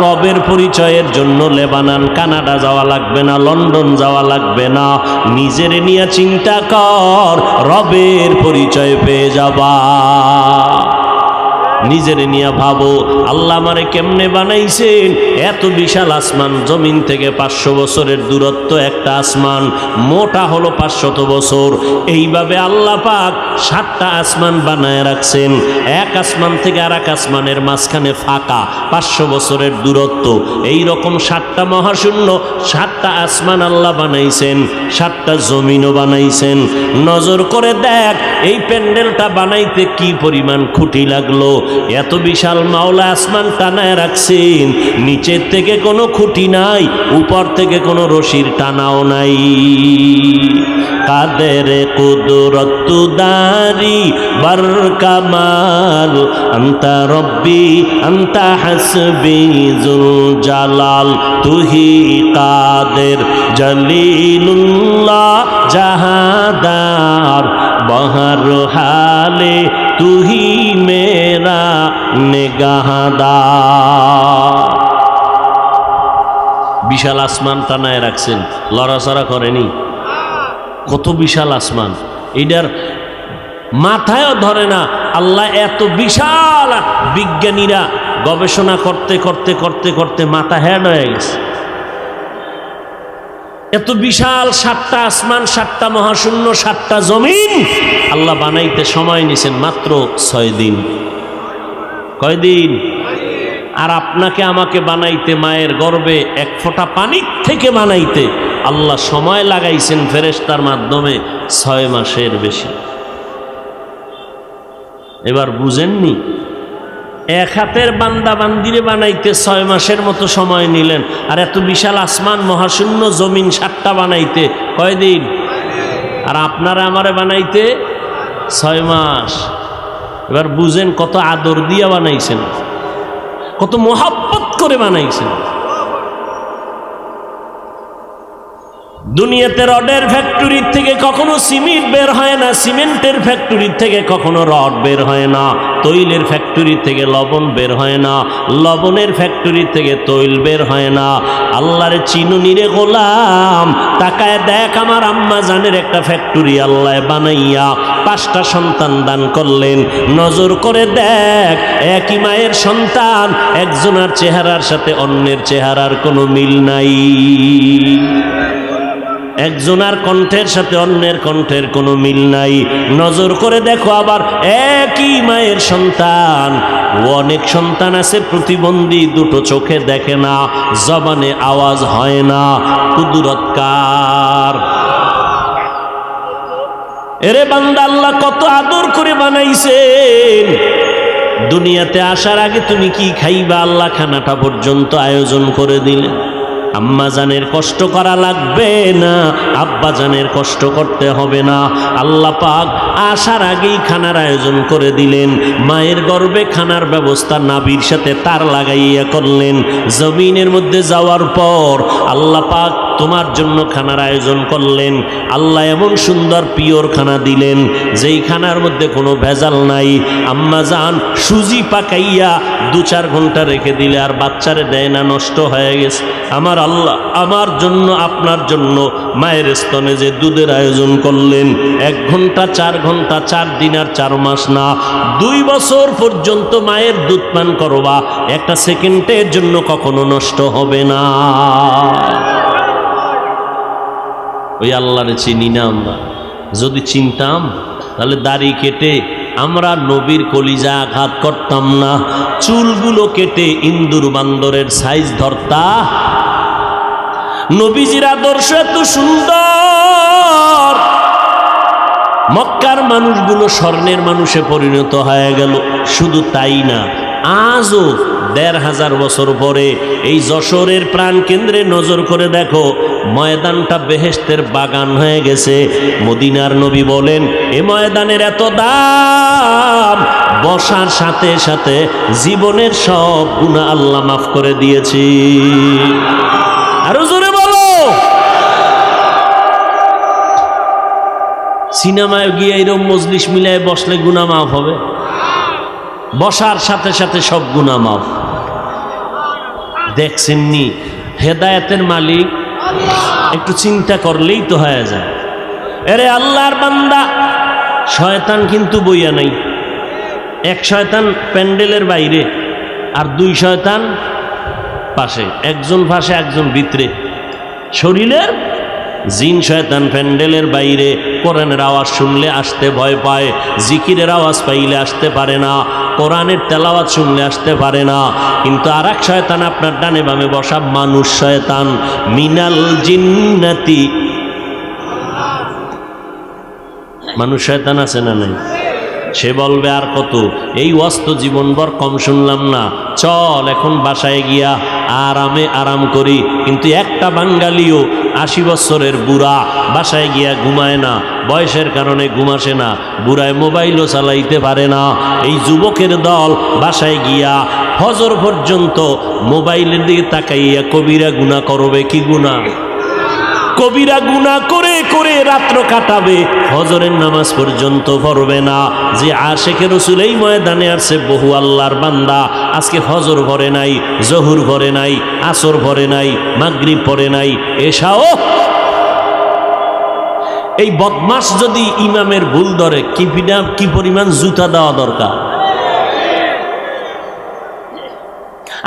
রবের পরিচয়ের জন্য, লেবানন কানাডা যাওয়া লাগবে না, লন্ডন যাওয়া লাগবে না। নিজের নিয়ে চিন্তা কর, রবের পরিচয় পেয়ে যাবা। নিজের নিয়ে ভাবো, আল্লাহ আমারে কেমনে বানাইছেন? এত বিশাল আসমান, জমিন থেকে 500 বছরের দূরত্ব একটা আসমান, মোটা হলো 500 বছর। এইভাবে আল্লাহ পাক 7টা আসমান বানায় রাখছেন। এক আসমান থেকে আর এক আসমানের মাঝখানে ফাঁকা, 500 বছরের দূরত্ব। এই রকম 7টা মহাশূন্য, 7টা আসমান আল্লাহ বানাইছেন, 7টা জমিনও বানাইছেন। নজর করে দেখ এই প্যান্ডেলটা বানাইতে কি পরিমাণ খুঁটি লাগলো। এত বিশাল মাওলা আসমান টানায় রাখছেন, নিচের থেকে কোনো খুঁটি নাই, উপর থেকে কোনো রশির টানাও নাই। কাদের কুদরত দারি বার কামাল, আন্তা রব্বি আন্তা হাসবি জুল জালাল, তুহি কাদের জলিলুল্লাহ জাহাদার, বহর হালে তুহি মেরা নিগাহদার। বিশাল আসমান টানায় রাখছেন, লড়াচড়া করেনি। কত বিশাল আসমান, এইটার মাথায়ও ধরে না। আল্লাহ এত বিশাল, বিজ্ঞানীরা গবেষণা করতে করতে করতে করতে মাথা হ্যাড হয়ে গেছে। এত বিশাল 7টা আসমান, 7টা মহাশূন্য, 7টা জমিন আল্লাহ বানাইতে সময় নিছেন মাত্র 6 দিন। কয়দিন? আর আপনাকে আমাকে বানাইতে, মায়ের গর্ভে 1 ফোঁটা পানির থেকে বানাইতে আল্লাহ সময় লাগাইছেন ফেরেশতার মাধ্যমে 6 মাসের বেশি। এবার বুঝেননি? 1 হাতের বান্দা বান্দিরে বানাইতে 6 মাসের মতো সময় নিলেন, আর এত বিশাল আসমান মহাশূন্য জমিন 7টা বানাইতে কয়দিন? আর আপনারা আমারে বানাইতে 6 মাস। এবার বুঝেন কত আদর দিয়া বানাইছেন, কত মোহাব্বত করে বানাইছেন। দুনিয়াতে রডের ফ্যাক্টরির থেকে কখনো সিমেন্ট বের হয় না, সিমেন্টের ফ্যাক্টরির থেকে কখনো রড বের হয় না, তৈলের ফ্যাক্টরি থেকে লবণ বের হয় না, লবণের ফ্যাক্টরি থেকে তৈল বের হয় না। আল্লাহর চিনুনি রে গোলাম, তাকায় দেখ আমার আম্মা জানের একটা ফ্যাক্টরি আল্লাহ বানাইয়া 5টা সন্তান দান করলেন। নজর করে দেখ, একই মায়ের সন্তান, একজনের চেহারার সাথে অন্যের চেহারার কোনো মিল নাই, একজনের কণ্ঠের সাথে অন্যের কণ্ঠের কোনো মিল নাই। নজর করে দেখো আবার একই মায়ের সন্তান, অনেক সন্তান আছে প্রতিবন্ধী, দুটো চোখে দেখে না, জবানে আওয়াজ হয় না। কুদরত কার? এরে বান্দা, আল্লাহ কত আদর করে বানাইছেন। দুনিয়াতে আসার আগে তুমি কি খাইবা আল্লাহ খানাটা পর্যন্ত আয়োজন করে দিলেন। আম্মা জানের কষ্ট করা লাগবে না, আব্বা জানের কষ্ট করতে হবে না। আল্লাহ পাক আসার আগেই খানার আয়োজন করে দিলেন। মায়ের গর্ভে খানার ব্যবস্থা নাভির সাথে তার লাগাইয়া করলেন। জমিনের মধ্যে যাওয়ার পর আল্লাহ পাক তোমার জন্য খানার আয়োজন করলেন। আল্লাহ এমন সুন্দর পিওর খানা দিলেন, যেই খানার মধ্যে কোনো ভেজাল নাই। আম্মা জান সুজি পাকাইয়া 2-4 ঘন্টা রেখে দিলে আর বাচ্চারে দেয় না, নষ্ট হয়ে গেছে। আমার আল্লাহ আমার জন্য, আপনার জন্য মায়ের স্তনে যে দুধের আয়োজন করলেন, 1 ঘন্টা 4 ঘন্টা, 4 দিন আর 4 মাস না, 2 বছর পর্যন্ত মায়ের দুধ পান করবা, 1 সেকেন্ডের জন্য কখনো নষ্ট হবে না। ওই আল্লাহরে চিনি না আমরা। যদি চিনতাম তাহলে দাড়ি কেটে আমরা নবীর কলিজা আঘাত করতাম না, চুলগুলো কেটে ইন্দুর বান্দরের সাইজ ধরতা। নবীজির আদর্শ এত সুন্দর, মক্কার মানুষগুলো স্বর্ণের মানুষে পরিণত হয়ে গেল। শুধু তাই না, আজও 1500 বছর পরে এই যশোরের প্রাণ কেন্দ্রে নজর করে দেখো, ময়দানটা বেহেশতের বাগান হয়ে গেছে। মদিনার নবী বলেন, এ ময়দানের এত দাম, বসার সাথে সাথে জীবনের সব গুনাহ আল্লাহ মাফ করে দিয়েছি। আরো জোরে বলো। সিনেমায় গিয়ে এরকম মজলিস মিলায় বসলে গুনাহ মাফ হবে? বসার সাথে সাথে সব গুনাহ মাফ। দেখছেননি হেদায়েতের মালিক? একটু চিন্তা করলেই তো হয়ে যায়। এরে আল্লাহর বান্দা, শয়তান কিন্তু বইয়া নাই। 1 শয়তান প্যান্ডেলের বাইরে আর 2 শয়তান পাশে, একজন পাশে একজন ভিতরে। শরীরের জিন শয়তান প্যান্ডেলের বাইরে, কোরআনের আওয়াজ শুনলে আসতে ভয় পায়, জিকিরের আওয়াজ পাইলে আসতে পারে না, কোরআনের তেলাওয়াত শুনলে আসতে পারে না। কিন্তু আর এক শয়তান আপনার ডানে বামে বসা, মানুষ শয়তান, মিনাল জিন্নাতি। মানুষ শয়তান আছে না নাই? সে বলবে আর কত, এই অস্ত জীবনভর কম শুনলাম না, চল এখন বাসায় গিয়া আরামে আরাম করি। কিন্তু একটা বাঙালিও 80 বছরের বুড়া বাসায় গিয়া ঘুমায় না, বয়সের কারণে ঘুমাসে না, বুড়ায় মোবাইলও চালাইতে পারে না। এই যুবকের দল বাসায় গিয়া ফজর পর্যন্ত মোবাইলের দিকে তাকাইয়া কবিরা গুনাহ করবে। কি গুনাহ? কবিরা গুনাহ করে করে রাত্র কাটাবে, ফজরের নামাজ পর্যন্ত পড়বে না। যে আশেকে রসুল এই ময়দানে আসছে বহু আল্লাহর বান্দা আজকে ফজর পড়ে নাই, জহুর পড়ে নাই, আসর পড়ে নাই, মাগরিব পড়ে নাই, এশাও। এই বদমাস যদি ইমামের ভুল ধরে কি পরিমাণ জুতা দেওয়া দরকার।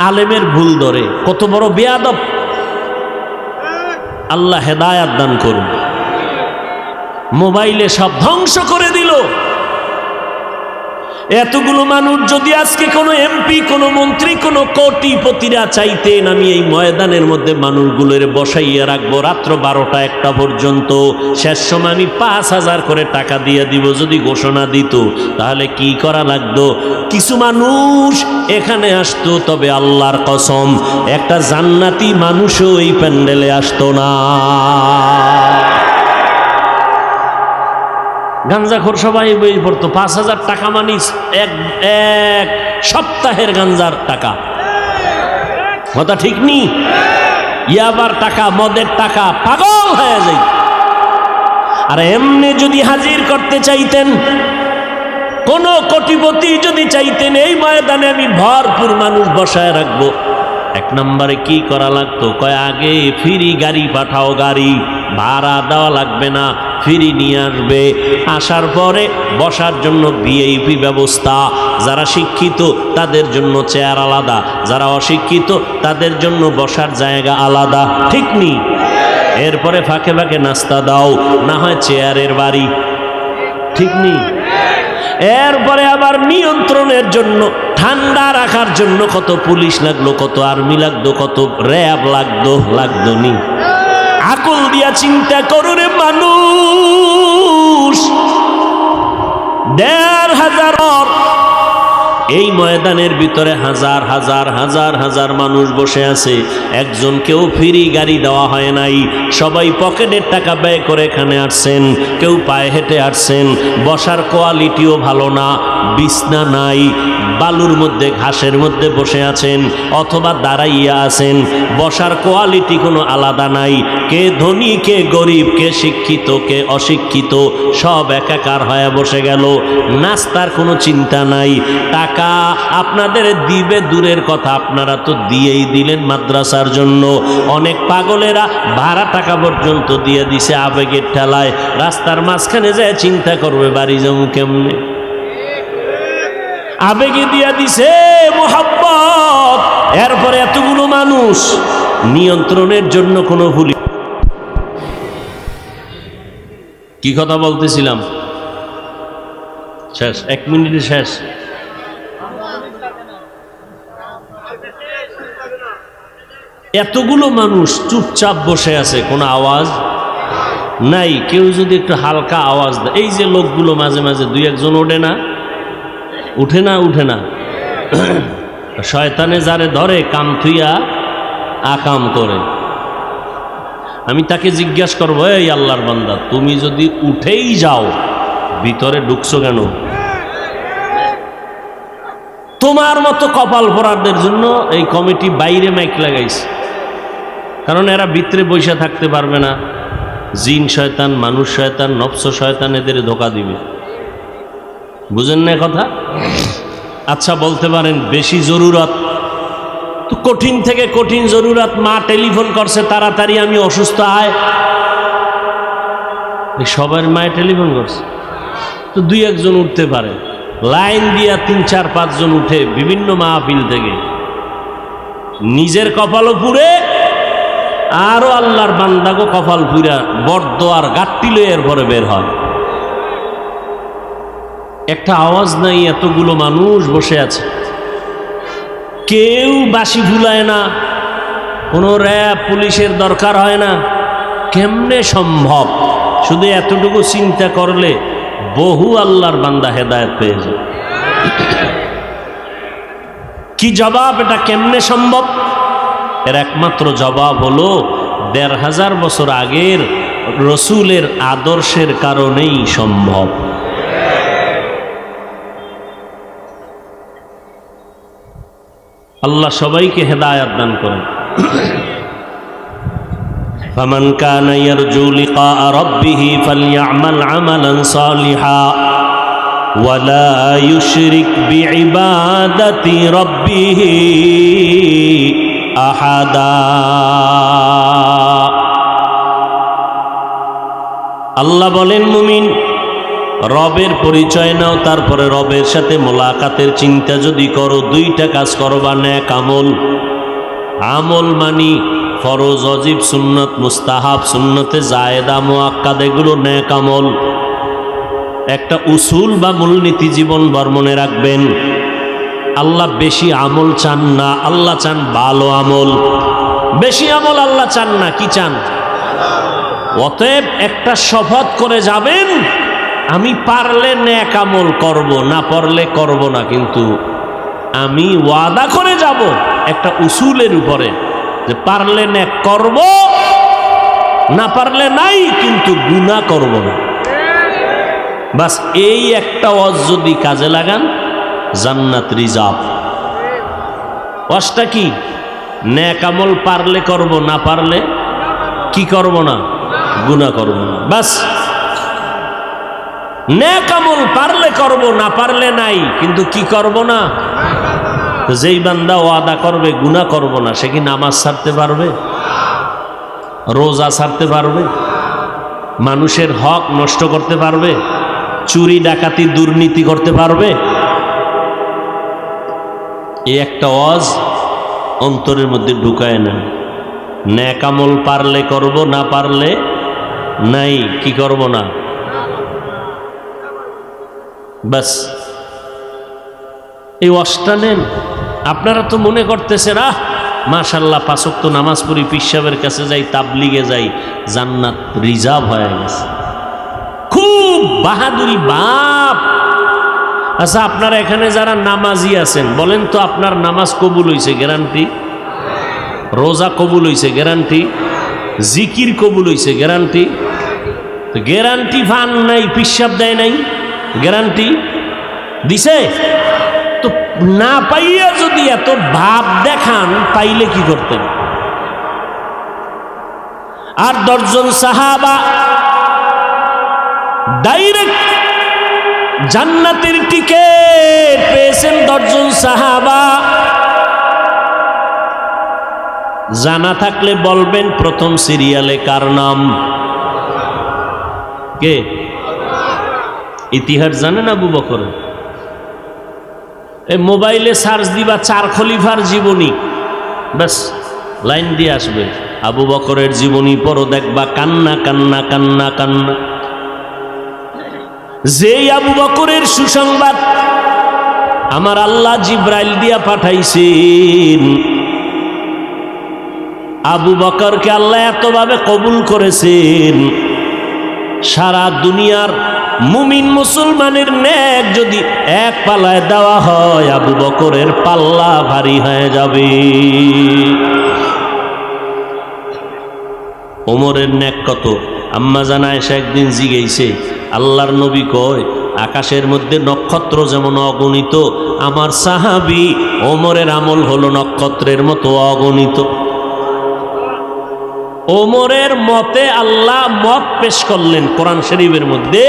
আলেমের ভুল ধরে কত বড় বেয়াদব। আল্লাহ হেদায়াত দান করুন। মোবাইলে সব ধ্বংস করে দিল। এতগুলো মানুষ যদি আজকে কোনো এমপি, কোনো মন্ত্রী, কোনো কোটিপতিরা চাইতেন আমি এই ময়দানের মধ্যে মানুষগুলোর বসাইয়া রাখবো রাত্র 12টা-1টা পর্যন্ত, শেষ সময় আমি 5,000 করে টাকা দিয়ে দিব, যদি ঘোষণা দিত, তাহলে কি করা লাগতো? কিছু মানুষ এখানে আসতো, তবে আল্লাহর কসম একটা জান্নাতি মানুষও এই প্যান্ডেলে আসতো না। গাঞ্জাখোর সবাই বই পড়তো। 5,000 টাকা মানিস এক সপ্তাহের গাঞ্জার টাকা। কথা ঠিক নি? ইয়াবার টাকা, মদের টাকা, পাগল হয়ে যাই। আর এমনি যদি হাজির করতে চাইতেন, কোন কোটিপতি যদি চাইতেন এই ময়দানে আমি ভরপুর মানুষ বসায় রাখবো, 1 নম্বরে কি করা লাগতো? কয় আগে ফ্রি গাড়ি পাঠাও, গাড়ি ভাড়া দেওয়া লাগবে না, ফ্রি নিয়ে আসবে। আসার পরে বসার জন্য ভিআইপি ব্যবস্থা, যারা শিক্ষিত তাদের জন্য চেয়ার আলাদা, যারা অশিক্ষিত তাদের জন্য বসার জায়গা আলাদা, ঠিক নি? এরপরে ফাঁকে ফাঁকে নাস্তা দাও, না হয় চেয়ারের বাড়ি, ঠিক নি? এরপরে আবার নিয়ন্ত্রণের জন্য, ঠান্ডা রাখার জন্য কত পুলিশ লাগলো, কত আর্মি লাগতো, কত র্যাব লাগতো নি? আকল দিয়া চিন্তা করো রে মানুষ। 1,500 এই ময়দানের ভিতরে হাজার হাজার হাজার হাজার মানুষ বসে আছে, একজনকেও ফ্রি গাড়ি দেওয়া হয় নাই। সবাই পকেটের টাকা ব্যয় করে এখানে আসছেন, কেউ পায়ে হেঁটে আসছেন। বসার কোয়ালিটিও ভালো না, বিছনা নাই, বালুর মধ্যে ঘাসের মধ্যে বসে আছেন অথবা দাঁড়াইয়া আছেন। বসার কোয়ালিটি কোনো আলাদা নাই। কে ধনী, কে গরিব, কে শিক্ষিত, কে অশিক্ষিত, সব একাকার হয়ে বসে গেল। নাস্তার কোনো চিন্তা নাই। টাকা আপনাদের দিবে দূরের কথা, আপনারা তো দিয়েই দিলেন মাদ্রাসার জন্য। অনেক পাগলেরা ভাড়া টাকা পর্যন্ত দিয়ে দিছে আবেগের ঠেলায়। রাস্তার মাঝখানে যায় চিন্তা করবে বাড়ি যাবো কেমনে, আবেগে দিয়া দিছে মোহাব্বত। এরপরে এতগুলো মানুষ নিয়ন্ত্রণের জন্য কোনো ভুল। কি কথা বলতেছিলাম? শেষ, 1 মিনিটে শেষ। এতগুলো মানুষ চুপচাপ বসে আছে, কোনো আওয়াজ নাই। কেউ যদি একটু হালকা আওয়াজ দেয়, এই যে লোকগুলো মাঝে মাঝে 2-1 জন উঠে না শয়তানে যারে ধরে কাম থুইয়া আকাম করে। আমি তাকে জিজ্ঞাসা করবো, এই আল্লাহর বান্দা, তুমি যদি উঠেই যাও ভিতরে ঢুকছো কেন? তোমার মতো কপাল পরারদের জন্য এই কমিটি বাইরে মাইক লাগাইছে, কারণ এরা ভিতরে বসে থাকতে পারবে না। জিন শয়তান, মানুষ শয়তান, নফস শয়তান এদের ধোকা দিবে। বুঝেন না কথা? আচ্ছা বলতে পারেন বেশি জরুরত তো, কঠিন থেকে কঠিন জরুরত। মা টেলিফোন করছে তাড়াতাড়ি আমি অসুস্থ আয়, সবার মায়ে টেলিফোন করছে তো 2-1 জন উঠতে পারে। লাইন দিয়া 3-4-5 জন উঠে বিভিন্ন মাহফিল থেকে, নিজের কপালও পুড়ে আরো আল্লাহর বান্দাগো কপাল পুরা বরদোয়ার গাট্টি লয়ে এরপরে বের হয়। একটা আওয়াজ নাই, এতগুলো মানুষ বসে আছে, কেউ বাঁশি ভুলায় না, কোনো র্যাব পুলিশের দরকার হয় না। কেমনে সম্ভব? শুধু এতটুকু চিন্তা করলে বহু আল্লাহর বান্দা হেদায়েত পেয়ে যায়। কি জবাব? এটা কেমনে সম্ভব? এর একমাত্র জবাব হলো 1,500 বছর আগের রসুলের আদর্শের কারণেই সম্ভব। আল্লাহ সবাইকে হেদায়াত দান করেন। ফামান কানা ইয়ারজু লিকা রাব্বিহি ফালইআমাল আমালান সালিহা ওয়ালা ইউশরিক বিইবাদাতি রাব্বিহি আহাদা। আল্লাহ বলেন, মুমিন রবের পরিচয় নাও, তারপরে রবের সাথে মোলাকাতের চিন্তা যদি করো, দুইটা কাজ করবা, নেক আমল। আমল মানি ফরজ, ওয়াজিব, সুন্নত, মুস্তাহাব, সুন্নতে জায়েদা, মুআক্কাদ, এগুলো নেক আমল। একটা উসুল বা মূলনীতি জীবনভর মনে রাখবেন, আল্লাহ বেশি আমল চান না, আল্লাহ চান ভালো আমল। বেশি আমল আল্লাহ চান না, কি চান? অতএব একটা শপথ করে যাবেন, আমি পারলে নেক আমল করব, না পারলে করব না, কিন্তু আমি ওয়াদা করে যাব একটা উসুলের উপরে যে পারলে নেক করব, না পারলে নাই, কিন্তু গুনাহ করব না। বাস এই একটা ওয়াজ যদি কাজে লাগান, জান্নাত রিজার্ভ। ওয়াজটা কি? নেক আমল পারলে করব, না পারলে কি করব না? গুনাহ করব না। বাস নেক আমল পারলে করব, না পারলে নাই, কিন্তু কি করব না? যেই বান্দা ওয়াদা করবে গুনাহ করব না, সে কি নামাজ ছাড়তে পারবে? রোজা ছাড়তে পারবে? মানুষের হক নষ্ট করতে পারবে? চুরি ডাকাতি দুর্নীতি করতে পারবে? এই একটা ওয়াজ অন্তরের মধ্যে ঢুকায় না। নেক আমল পারলে করব, না পারলে নাই, কি করব না। বাস এই ওয়াজটা নেন। আপনারা তো মনে করতেছেন, মাশাআল্লাহ 5 ওয়াক্ত নামাজ পড়ি, পীর সাহেবের কাছে যাই, তাবলিগে যাই, জান্নাত রিজার্ভ হয়ে গেছে। খুব বাহাদুরি বাপ। আচ্ছা, আপনারা এখানে যারা নামাজি আছেন, বলেন তো আপনার নামাজ কবুল হইছে গ্যারান্টি? রোজা কবুল হইছে গ্যারান্টি? জিকির কবুল হইছে গ্যারান্টি? গ্যারান্টি ফান নাই, পীর সাহেব দেয় নাই, গ্যারান্টি দিছে তো। না পাইয়া যদি এত ভাব দেখান, পাইলে কি করতেন? আর 10 জন সাহাবা ডাইরেক্ট জান্নাতের টিকেট পেয়েছেন। 10 জন সাহাবা। জানা থাকলে বলবেন প্রথম সিরিয়ালে কার নাম? কে? ইতিহাস জানেন আবু বকর? এই মোবাইলে সার্চ দিবা 4 খলিফার জীবনী, ব্যাস লাইন দিয়ে আসবে। আবু বকরের জীবনী পড়ো, দেখবা কান্না কান্না কান্না কান্না। যেই আবু বকরের সুসংবাদ আমার আল্লাহ জিব্রাইল দিয়া পাঠাইছেন, আবু বকরকে আল্লাহ এতভাবে কবুল করেছেন, সারা দুনিয়ার মুমিন মুসলমানের নেক যদি এক পাল্লায় দেওয়া হয়, আবু বকরের পাল্লা ভারী হয়ে যাবে। ওমরের নেক কত? আম্মা জানা এসে একদিন জিজ্ঞেসে, আল্লাহর নবী কয় আকাশের মধ্যে নক্ষত্র যেমন অগণিত, আমার সাহাবী ওমরের আমল হলো নক্ষত্রের মতো অগণিত। ওমরের মতে আল্লাহ মত পেশ করলেন কোরআন শরীফের মধ্যে।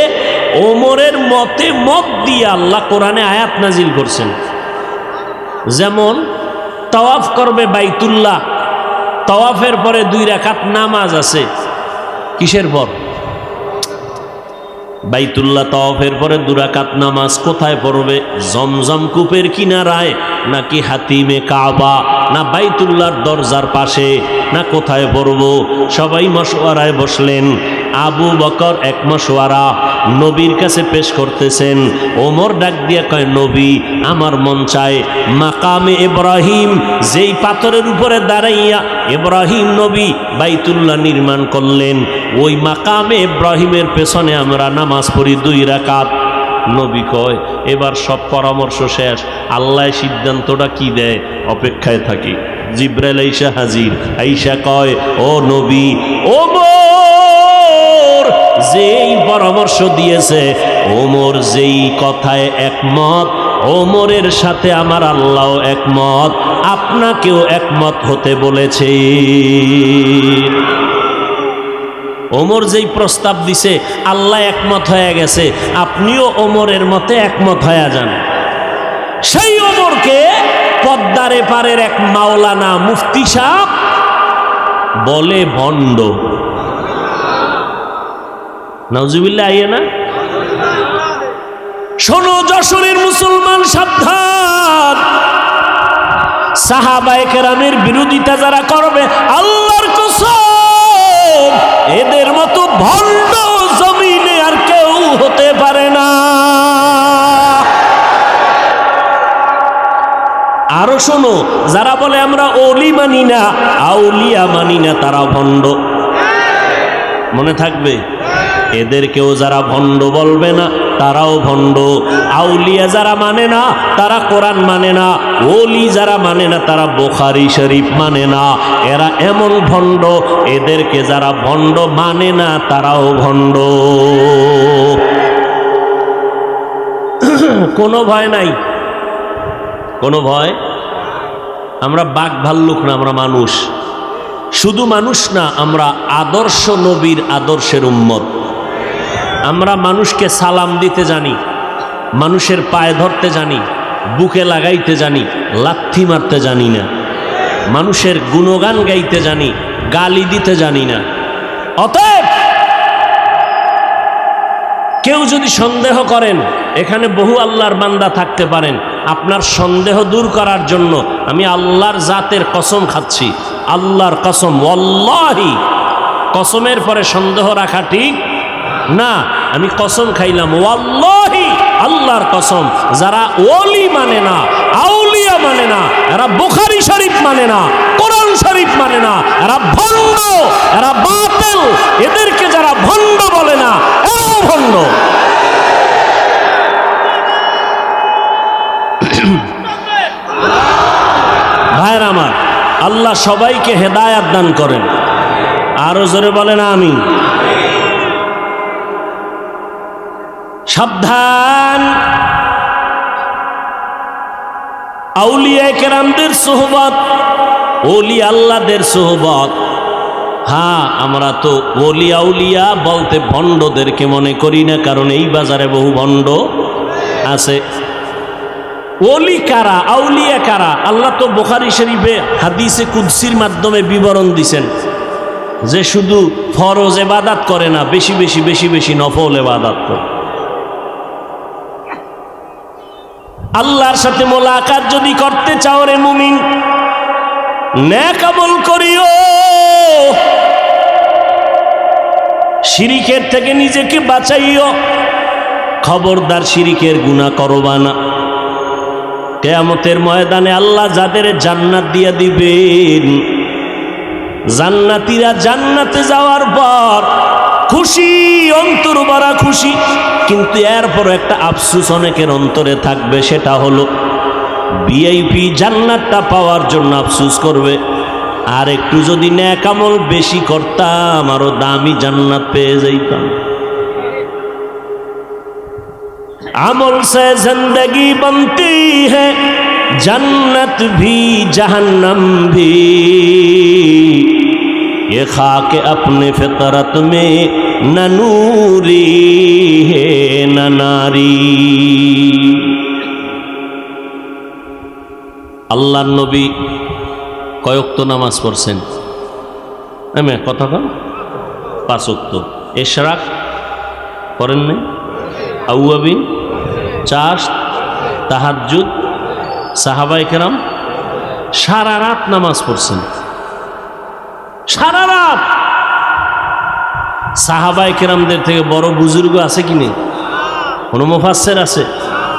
ওমরের মতে মত দিয়ে আল্লাহ কোরআনে আয়াত নাজিল করছেন। যেমন তাওয়াফ করবে বাইতুল্লাহ, তাওয়াফের পরে 2 রাকাত নামাজ আছে। কিসের পর? বাইতুল্লাহ তাওয়াফের পরে 2 রাকাত নামাজ কোথায় পড়বে? জমজম কূপের কিনারায়, নাকি হাতিমে কাবা, না বাইতুল্লাহর দরজার পাশে, না কোথায় পড়ব? সবাই মশওয়ারায় বসলেন। আবু বকর এক মশওয়ারা নবীর কাছে পেশ করতেছেন। ওমর ডাক দিয়া কয়, নবী আমার মন চায় মাকামে ইব্রাহিম, যেই পাথরের উপরে দাঁড়াইয়া ইব্রাহিম নবী বাইতুল্লাহ নির্মাণ করলেন, ওই মাকামে ইব্রাহিমের পেছনে আমরা নামাজ পড়ি 2 রাকাত। নবী কয়, এবার সব পরামর্শ শেষ, আল্লাহ সিদ্ধান্তটা কি দেয় অপেক্ষায় থাকি। জিব্রাইল আইসা হাজির, আইসা কয়, ও নবী, ওমর যেই পরামর্শ দিয়েছে, ওমর যেই কথায় একমত, ওমরের সাথে আমার আল্লাহ একমত, আপনাকেও একমত হতে বলেছে। ওমর যেই প্রস্তাব দিছে আল্লাহ একমত হয়ে গেছে, আপনিও ওমরের মতে একমত হয়ে যান। সেই ওমরকে পদ্মার এপারের এক মাওলানা মুফতি সাহেব বলে ভণ্ড। নাউজুবিল্লাহ আইয়ে না? শোনো যশোরের মুসলমান, সাবধান! সাহাবায়ে কেরামের বিরোধিতা যারা করবে, আল্লাহর কসম এদের মতো ভণ্ড জমিনে আর কেউ হতে পারে না। আরো শোনো, যারা বলে আমরা ওলি মানি না, আউলিয়া মানি না, তারা ভণ্ড। মনে থাকবে, এদেরকেও যারা ভণ্ড বলবে না তারাও ভণ্ড। আউলিয়া যারা মানে না তারা কোরআন মানে না, ওলি যারা মানে না তারা বুখারী শরীফ মানে না। এরা এমন ভণ্ড, এদেরকে যারা ভণ্ড মানে না তারাও ভণ্ড। কোনো ভয় নাই, কোনো ভয়। আমরা বাঘ ভাল্লুক না, আমরা মানুষ। শুধু মানুষ না, আমরা আদর্শ নবীর আদর্শের উম্মত। আমরা মানুষকে সালাম দিতে জানি, মানুষের পায়ে ধরতে জানি, বুকে লাগাইতে জানি, লাথি মারতে জানি না। মানুষের গুণগান গাইতে জানি, গালি দিতে জানি না। অতএব কেউ যদি সন্দেহ করেন, এখানে বহু আল্লাহর বান্দা থাকতে পারেন, আপনার সন্দেহ দূর করার জন্য আমি আল্লাহর জাতের কসম খাচ্ছি, আল্লাহর কসম, ওয়াল্লাহি, কসমের পরে সন্দেহ রাখা ঠিক না। আমি কসম খাইলাম, ওয়াল্লাহি, আল্লাহর কসম, যারা ওলি মানে না, আউলিয়া মানে না, এরা বুখারী শরীফ মানে না, কোরআন শরীফ মানে না, এরা ভণ্ড, এরা বাতিল। এদেরকে যারা ভণ্ড বলে না, এরাও ভণ্ড। ভাইয়ের আমার, আল্লাহ সবাইকে হেদায়াত দান করেন। আরো জোরে বলেন আমিন। সাবধান, আউলিয়া কেরামদের সোহবত, ওলি আল্লাহদের সোহবত। হ্যাঁ, আমরা তো ওলি আউলিয়া বলতে ভণ্ডদেরকে মনে করি না, কারণ এই বাজারে বহু ভণ্ড আছে। ওলি কারা, আউলিয়া কারা? আল্লাহ তো বুখারী শরীফে হাদিসে কুদসির মাধ্যমে বিবরণ দিছেন যে শুধু ফরজ ইবাদত করে না, বেশি বেশি বেশি বেশি নফল ইবাদত করে। আল্লাহর সাথে মোলাকাত যদি করতে চাও রে মুমিন, নেক আমল করিও, শিরিকের থেকে নিজেকে বাঁচাইও। খবরদার শিরিকের গুনাহ করবা না। কিয়ামতের ময়দানে আল্লাহ যাদের জান্নাত দিয়া দিবেন, জান্নাতীরা জান্নাতে যাওয়ার পর খুশি, অন্তর ভরা খুশি, কিন্তু এরপর একটা আফসোস অনেকের অন্তরে থাকবে, সেটা হলো ভিআইপি জান্নাতটা পাওয়ার জন্য আফসোস করবে, আর একটু যদি নেক আমল বেশি করতাম আরো দামি জান্নাত পেয়ে যাইতাম। আমল से जिंदगी बनती है, जन्नत भी जहन्नम भी, ये खाक अपने फितरत में न नूरी है न नारी। আল্লাহর নবী কয়ক্ত নামাজ পড়ছেন? কথা কন, 5 ওয়াক্ত। ইশরাক করেন নাই? আউয়াবিন, চাষ, তাহাজ্জুদ, সাহাবায়ে কেরাম সারা রাত নামাজ পড়ছেন, সারা রাত। সাহাবায়ে কেরামদের থেকে বড় বুজুর্গ আছে কি নেই? কোন মুফাসসির আছে,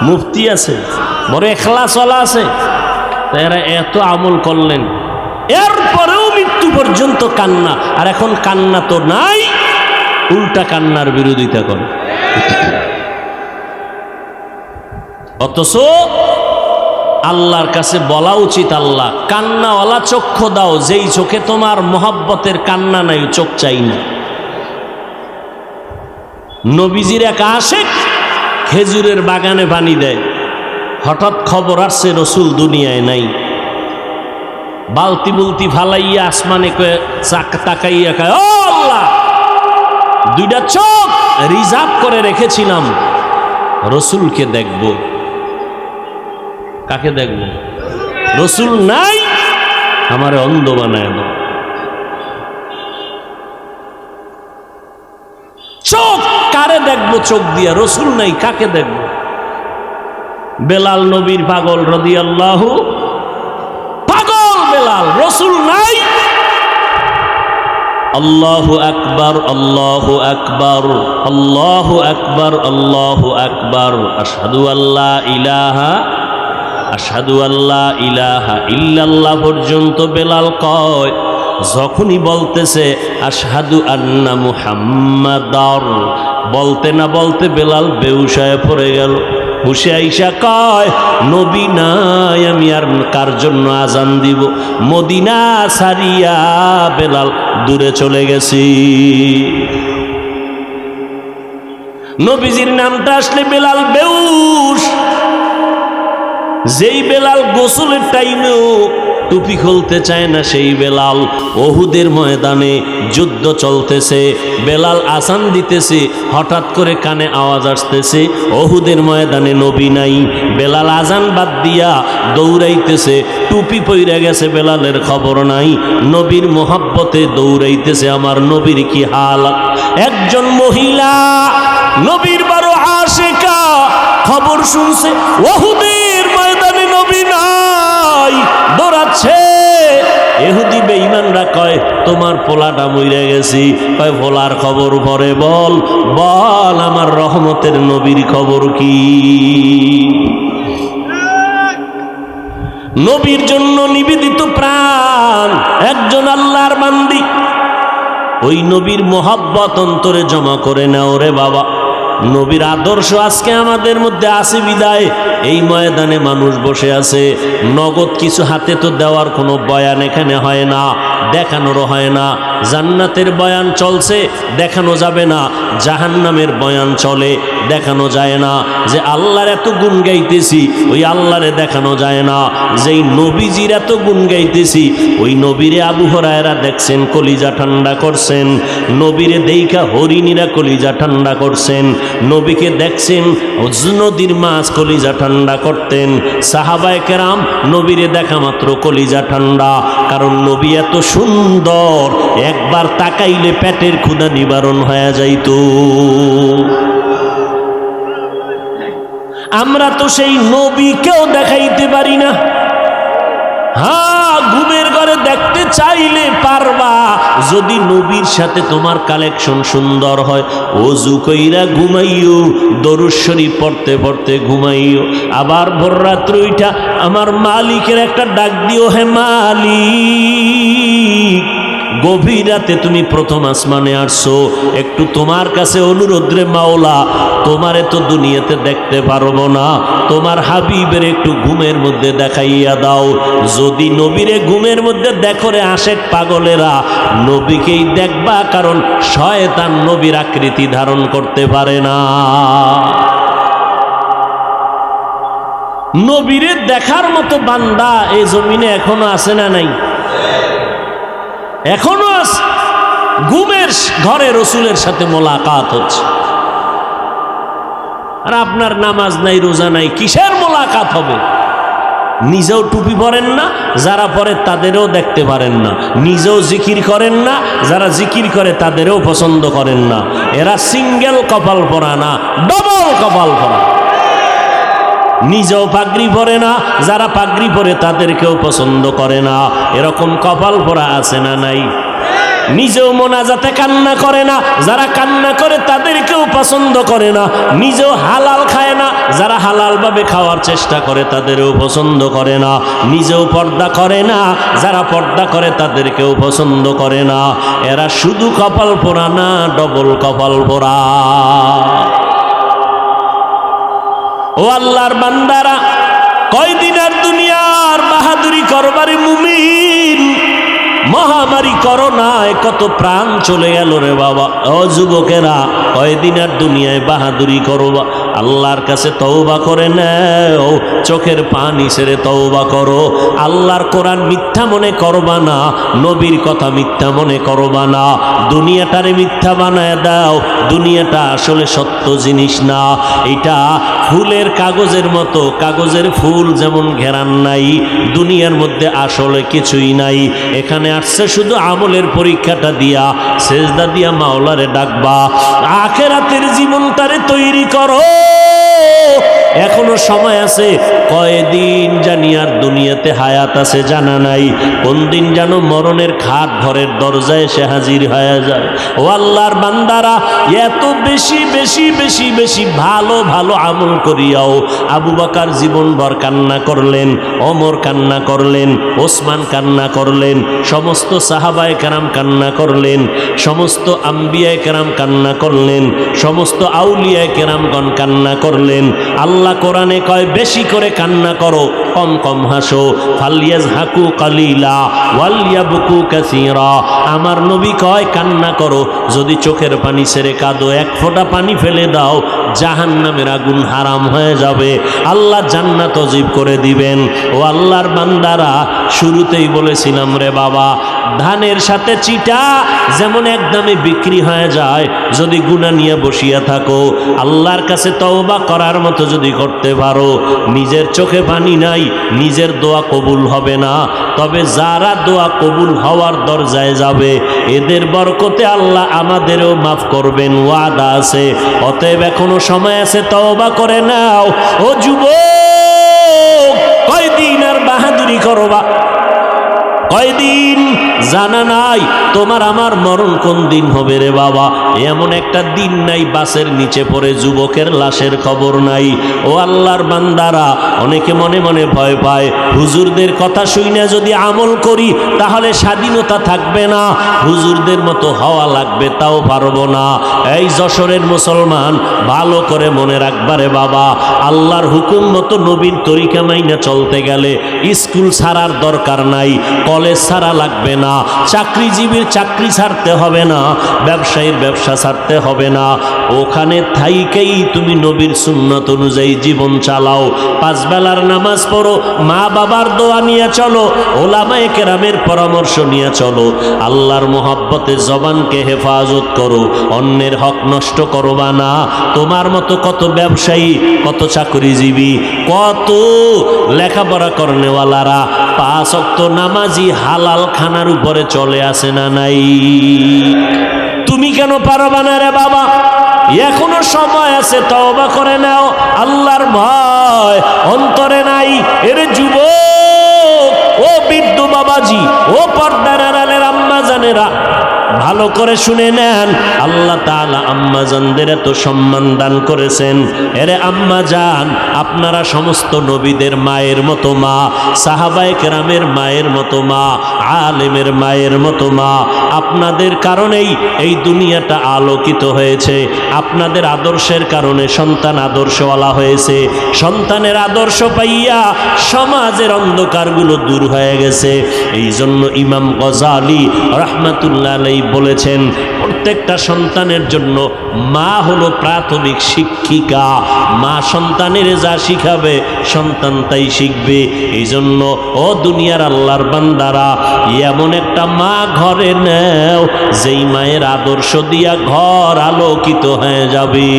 মুফতি আছে, বড় ইখলাসওয়ালা আছে? এরা এত আমল করলেন, এরপরেও মৃত্যু পর্যন্ত কান্না। আর এখন কান্না তো নাই, উল্টা কান্নার বিরোধিতা করে। অথচ আল্লাহর কাছে বলা উচিত, আল্লাহ কান্নাওয়ালা চক্ষু দাও, যেই চোখে তোমার মহব্বতের কান্না নাই, চোখ চাই না। নবীজির এক আশিক খেজুরের বাগানে পানি দেয়, হঠাৎ খবর আসছে রসুল দুনিয়ায় নাই। বালতি বুলতি ফালাইয়া আসমানে তাকাইয়া কয়, ও আল্লাহ, দুইটা চোখ রিজার্ভ করে রেখেছিলাম, রসুলকে দেখব। কাকে দেখব? রসুল নাই, আমারে অন্ধ বানায় দাও। চোখ কারে দেখবো? চোখ দিয়া রসুল নাই, কাকে দেখব? বেলাল নবীর পাগল রাদিয়াল্লাহু, পাগল বেলাল, রসুল নাই। আল্লাহু আকবার, আল্লাহু আকবার, আল্লাহু আকবার, আল্লাহু আকবার, আশহাদু আল্লা ইলাহা, আশহাদু আল্লা ইলাহা ইল্লাল্লাহ পর্যন্ত বেলাল কয়। যখনই বলতেছে আশহাদু আন্না মুহাম্মাদার, বলতে না বলতে বেলাল বেহুশ হয়ে পড়ে গেল। হুশে আইসা কয়, নবী নাই, আমি আর কার জন্য আজান দিব? মদিনা সারিয়া বেলাল দূরে চলে গেছি। নবীজির নামটা আসলে বেলাল বেহুশ। যেই বেলাল গোসলের টাইমেও টুপি খুলতে চায় না, সেই বেলাল ওহুদের ময়দানে যুদ্ধ চলতেছে, বেলাল আজান দিতেছে, হঠাৎ করে কানে আওয়াজ আসতেছে ওহুদের ময়দানে নবী নাই। বেলাল আজান বাদ দিয়া দৌড়াইতেছে, টুপি পইরা গেছে, বেলালের খবর নাই। নবীর মোহাব্বতে দৌড়াইতেছে, আমার নবীর কি হাল। একজন মহিলা নবীর বড় আশিকা, খবর শুনছে ওহুদের ময়দানে নবী নাই, দৌড়াচ্ছে। ইহুদি বেঈমানরা কয়, তোমার পোলাটা মইরা গেছি। কয়, পোলার খবর পরে বল, বল আমার রহমতের নবীর খবর কি? নবীর জন্য নিবেদিত প্রাণ একজন আল্লাহর বান্দি, ওই নবীর মোহাব্বত অন্তরে জমা করে নাও রে বাবা। নবীর আদর্শ আজকে আমাদের মধ্যে আছে বিদায় এই ময়দানে মানুষ বসে আছে। নগদ কিছু হাতে তো দেওয়ার কোনো বয়ান এখানে হয় না, দেখানোরও হয় না। জান্নাতের বয়ান চলছে, দেখানো যাবে না। জাহান্নামের বয়ান চলে, দেখানো যায় না। যে আল্লাহর এত গুণ গাইতেছি, ওই আল্লাহরে দেখানো যায় না। যেই নবীজির এত গুণ গাইতেছি, ওই নবীরে আবু হুরায়রা দেখছেন, কলিজা ঠান্ডা করছেন। নবীরে দেইখা হরিণীরা কলিজা ঠান্ডা করছেন। নবীকে দেখছেন, নদীর মাছ কলিজা ঠান্ডা করতেন। সাহাবায়ে কেরাম নবীরে দেখা মাত্র কলিজা ঠান্ডা, কারণ নবী এত সুন্দর, একবার তাকাইলে পেটের ক্ষুধা নিবারণ হয়ে যাইত। আমরা তো সেই নবীকেও দেখাইতে পারি না। হ্যাঁ, ঘুমের ঘরে দেখতে চাইলে পারবা, যদি নবীর সাথে তোমার কালেকশন সুন্দর হয়। ওযু কইরা ঘুমাইও, দরুদ শরীফ পড়তে পড়তে ঘুমাইও। আবার ভোর রাত্র উঠা আমার মালিকের একটা ডাক দিও, হে মালিক, গভীর রাতে তুমি প্রথম আসমানে আসছো, একটু তোমার কাছে অনুরোধ রে মাওলা, তোমারে তো দুনিয়াতে দেখতে পারবো না, তোমার হাবিবের একটু ঘুমের মধ্যে দেখাইয়া দাও। যদি নবীরে ঘুমের মধ্যে দেখো রে আশেক পাগলেরা, নবীকেই দেখবা, কারণ শয়তান নবীর আকৃতি ধারণ করতে পারে না। নবীরে দেখার মতো বান্দা এই জমিনে এখনো আছে না নাই? এখনো আছে। ঘুমের ঘরে রসুলের সাথে মোলাকাত হচ্ছে, আর আপনার নামাজ নাই, রোজা নাই, কিসের মোলাকাত হবে? নিজেও টুপি পরেন না, যারা পরে তাদেরও দেখতে পারেন না। নিজেও জিকির করেন না, যারা জিকির করে তাদেরও পছন্দ করেন না। এরা সিঙ্গেল কপাল পরা না, ডবল কপাল পরা। নিজেও পাগড়ি পরে না, যারা পাগড়ি পরে তাদেরকেও পছন্দ করে না। এরকম কপাল পরা আছে না নাই? নিজেও মোনাজাতে কান্না করে না, যারা কান্না করে তাদেরকেও পছন্দ করে না। নিজেও হালাল খায় না, যারা হালাল ভাবে খাওয়ার চেষ্টা করে তাদেরও পছন্দ করে না। নিজেও পর্দা করে না, যারা পর্দা করে তাদেরকেও পছন্দ করে না। এরা শুধু কপাল পোড়া না, ডবল কপাল পোড়া। ও আল্লাহর বান্দারা, কয়দিন আর দুনিয়ার বাহাদুরি করবারে মুমিন। মহামারী করোনায় কত প্রাণ চলে গেল রে বাবা। ও যুবকেরা, কয়দিন আর দুনিয়ায় বাহাদুরি করবা? আল্লাহর কাছে তওবা করে নাও, চোখের পানি ছেড়ে তওবা করো। আল্লাহর কোরআন মিথ্যা মনে করবা না, নবীর কথা মিথ্যা মনে করবা না, দুনিয়াটারে মিথ্যা বানায় দাও। দুনিয়াটা আসলে সত্য জিনিস না, এটা ফুলের কাগজের মতো, কাগজের ফুল যেমন ঘেরান নাই, দুনিয়ার মধ্যে আসলে কিছুই নাই। এখানে আসছে শুধু আমলের পরীক্ষাটা দিয়া, সেজদা দিয়া মাওলারে ডাকবা, আখিরাতের জীবনটারে তৈরি করো। এখনো সময় আছে, কয়দিন জানি আর দুনিয়াতে হায়াত আছে জানা নাই, কোন দিন যেন মরণের খাট ঘরের দরজায় এসে হাজির হয়ে যায়। ও আল্লাহর বান্দারা, এত বেশি বেশি বেশি বেশি ভালো ভালো আমল করিয়াও আবু বকর জীবনভর কান্না করলেন, ওমর কান্না করলেন, ওসমান কান্না করলেন, সমস্ত সাহাবায়ে কেরাম কান্না করলেন, সমস্ত আম্বিয়ায়ে কেরাম কান্না করলেন, সমস্ত আউলিয়ায়ে কেরামগণ কান্না করলেন। আল্লাহ কোরআনে কয় বেশি করে কান্না করো, কম কম হাসো। ফালিয়াজহাকু কালিলা ওয়ালিয়াবকু কাসীরা। আমার নবী কয় কান্না করো, যদি চোখের পানি ছেড়ে কাঁদো, এক ফোঁটা পানি ফেলে দাও, জাহান্নামের আগুন হারাম হয়ে যাবে, আল্লাহ জান্নাত ওয়াজিব করে দিবেন। ও আল্লাহর বান্দারা, শুরুতেই বলেছিলাম রে বাবা, ধানের সাথে চিটা যেমন একদমে বিক্রি হয়ে যায়, যদি গুনাহ নিয়ে বসিয়া থাকো, আল্লাহর কাছে তওবা করার মতো যদি করতে পারো, নিজের চোখে পানি নাই, নিজের দোয়া কবুল হবে না, তবে যারা দোয়া কবুল হওয়ার দরজায় যাবে, এদের বরকতে আল্লাহ আমাদেরও মাফ করবেন, ওয়াদা আছে। অতএব এখনো সময় আছে, তওবা করে নাও। ও যুবক, কয়দিন আর বাহাদুরি করবা? কয়দিন জানা নাই তোমার আমার মরণ কোন দিন হবে রে বাবা। এমন একটা দিন নাই বাসের নিচে পড়ে যুবকের লাশের খবর নাই। ও আল্লাহর বান্দারা, অনেকে মনে মনে ভয় পায়, হুজুরদের কথা শুনে যদি আমল করি তাহলে স্বাধীনতা থাকবে না, হুজুরদের মতো হওয়া লাগবে, তাও পারবো না। এই যশোরের মুসলমান, ভালো করে মনে রাখবারে বাবা, আল্লাহর হুকুম মতো নবীর তরিকা মাইনা চলতে গেলে স্কুল ছাড়ার দরকার নাই, কলেজ ছাড়া লাগবে না, চাকরিজীবীর চাকরি ছাড়তে হবে না, ব্যবসায়ীর ব্যবসা ছাড়তে হবে না। ওখানে থাইকেই তুমি নবীর সুন্নাত অনুযায়ী জীবন চালাও, পাঁচ বেলার নামাজ পড়ো, মা বাবার দোয়া নিয়ে চলো, ওলামায়ে কেরামের পরামর্শ নিয়ে চলো, আল্লাহর মোহাব্বতে জবানকে হেফাজত করো, অন্যের হক নষ্ট করবা না। তোমার মতো কত ব্যবসায়ী, কত চাকরিজীবী, কত লেখাপড়া করনেওয়ালারা পাঁচ ওয়াক্ত নামাজি হালাল খানার উপরে চলে আসে না নাই? তুমি কেন পারবা না রে বাবা? এখনো সময় আছে, তওবা করে নাও। আল্লাহর ভয় অন্তরে নাই? এর যুবক, ও বৃদ্ধ বাবাজি, ও পর্দার আড়ালের আম্মা জানেরা, ভালো করে শুনে নেন, আল্লাহ তাআলা আম্মা জানদের এত সম্মান দান করেছেন। এরে আম্মা জান, আপনারা সমস্ত নবীদের মায়ের মতো মা, সাহাবায়ে কেরামের মায়ের মতো মা, আলেমের মায়ের মতো মা। আপনাদের কারণেই এই দুনিয়াটা আলোকিত হয়েছে, আপনাদের আদর্শের কারণে সন্তান আদর্শওয়ালা হয়েছে, সন্তানের আদর্শ পাইয়া সমাজের অন্ধকারগুলো দূর হয়ে গেছে। এই জন্য ইমাম গজালি রাহমাতুল্লাহ আলাইহি বলেছেন, প্রত্যেকটা সন্তানের জন্য মা হলো প্রাথমিক শিক্ষিকা। মা সন্তানের যা শিখাবে সন্তান তাই শিখবে। এই জন্য ও দুনিয়ার আল্লাহর বান্দারা, এমন একটা মা ঘরে নেও যেই মায়ের আদর্শ দিয়া ঘর আলোকিত হয়ে যাবে।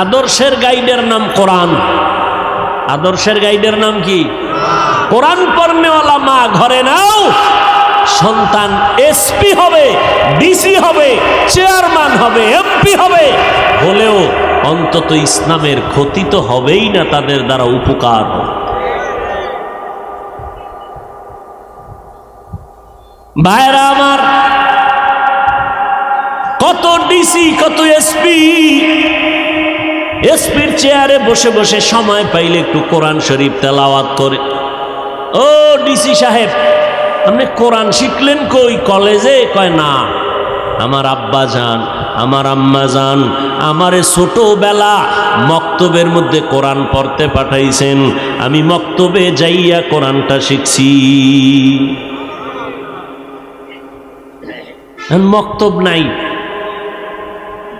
আদর্শের গাইডের নাম কোরআন। আদর্শের গাইডের নাম কি? কোরআন পড়নেওয়ালা মা ঘরে নাও, সন্তান এসপি হবে, ডিসি হবে, চেয়ারম্যান হবে, এমপি হবে, হলেও অন্তত ইসলামের ক্ষতি তো হবেই না, তাদের দ্বারা উপকার। ভাইরা আমার, কত ডিসি, কত এসপি, এসপির চেয়ারে বসে বসে সময় পাইলে একটু কোরআন শরীফ তেলাওয়াত করে। ও ডিসি সাহেব, আপনি কোরআন শিখলেন কই? কলেজে? কয় না, আমার আব্বা যান, আমার আম্মা যান আমারে ছোটবেলা মক্তবের মধ্যে কোরআন পড়তে পাঠাইছেন, আমি মক্তবে যাইয়া কোরআনটা শিখছি। মক্তব নাই,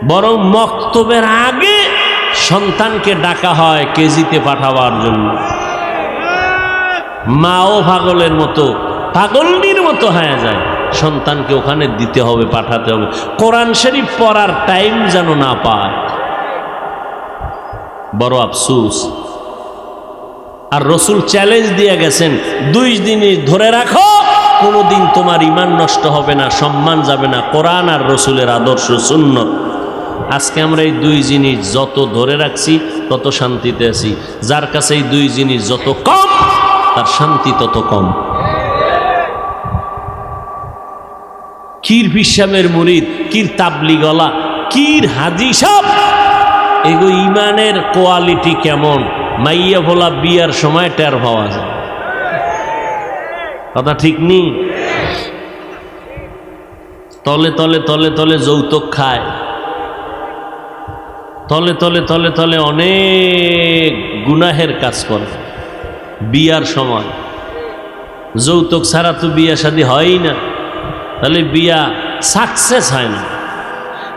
বরং মক্তবের আগে সন্তানকে ডাকা হয় কেজিতে পাঠাবার জন্য। মাও পাগলের মতো, পাগলনির মতো হয়ে যায়, সন্তানকে ওখানে দিতে হবে, পাঠাতে হবে, কোরআন শরীফ পড়ার টাইম যেন না পায়। বড় আফসোস। আর রসুল চ্যালেঞ্জ দিয়ে গেছেন, 2 জিনিস ধরে রাখো, কোনোদিন তোমার ঈমান নষ্ট হবে না, সম্মান যাবে না, কোরআন আর রসুলের আদর্শ সুন্নাত। আজকে আমরা এই 2 জিনিস যত ধরে রাখছি তত শান্তিতে আছি। যার কাছে এই 2 জিনিস যত কম তার শান্তি তত কম। কির পিসাবের মুরিদ, কির তাবলিগলা, কির হাজি সাহেব, এগো ইমানের কোয়ালিটি কেমন মাইয়া ভোলা বিয়ার সময় টের পাওয়া যায়। কথা ঠিক নেই? তলে তলে তলে তলে যৌতুক খায়, তলে তলে তলে তলে অনেক গুনাহের কাজ করে। বিয়ার সময় যৌতুক ছাড়া তো বিয়া শাদী হয়ই না, তাহলে বিয়া সাকসেস হয় না।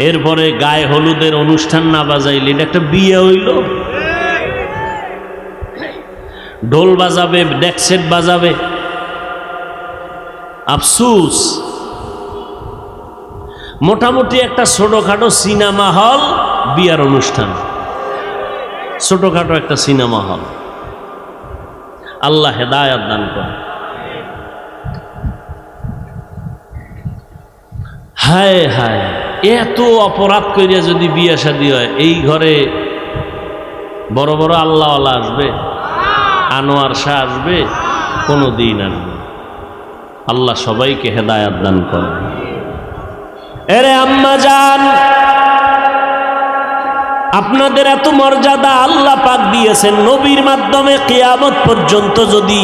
এরপরে গায়ে হলুদের অনুষ্ঠান না বাজাইলে এটা একটা বিয়ে হইল? ঢোল বাজাবে, ডেকসেট বাজাবে, আফসুস। মোটামুটি একটা ছোটখাটো সিনেমা হল বিয়ার অনুষ্ঠান, ছোটখাটো একটা সিনেমা হল। আল্লাহ হেদায়াত দান করে। হায় হায়, এত অপরাধ করিয়া যদি বিয়ে শাদী হয়, এই ঘরে বড় বড় আল্লাহওয়ালা আসবে, আনোয়ার শাহ আসবে, কোনো দিন আসবে। আল্লাহ সবাইকে হেদায়াত দান করে। এরে আম্মা জান, আপনাদের এত মর্যাদা আল্লাহ পাক দিয়েছেন নবীর মাধ্যমে। কিয়ামত পর্যন্ত যদি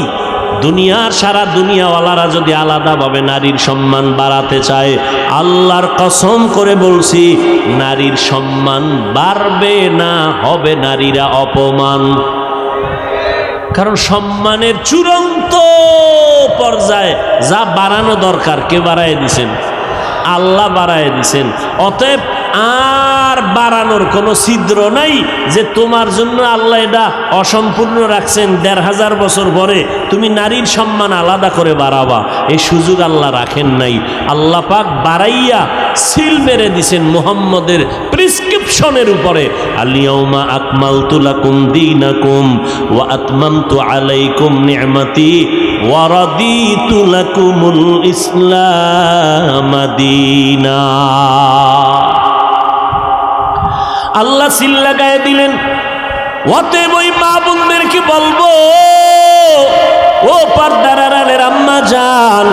দুনিয়ার সারা দুনিয়াওয়ালারা যদি আলাদাভাবে নারীর সম্মান বাড়াতে চায়, আল্লাহর কসম করে বলছি, নারীর সম্মান বাড়বে না, হবে নারীরা অপমান। কারণ সম্মানের চূড়ান্ত পর্যায়ে যা বাড়ানো দরকার কে বাড়ায় দিছেন? আল্লাহ বাড়ায় দিছেন। অতএব আর বাড়ানোর কোনো ছিদ্র নাই যে তোমার জন্য আল্লাহ এটা অসম্পূর্ণ রাখছেন, ১৫০০ বছর পরে তুমি নারীর সম্মান আলাদা করে বাড়াবা, এই সুযোগ আল্লাহ রাখেন নাই। আল্লাহ পাক বাড়াইয়া সিল মেরে দিছেন মুহাম্মদের প্রেসক্রিপশনের উপরে, আল-ইয়াউমা আকমালতু লাকুম দীনাকুম ওয়া আতমামতু আলাইকুম নি'মাতি ওয়া রাদিতু লাকুমুল ইসলাম দীনা। আল্লাহ সিল লাগায় দিলেন। অতএব ওই মা বোনদেরকে বলবো, ও পর্দার আড়ালের আম্মা জান,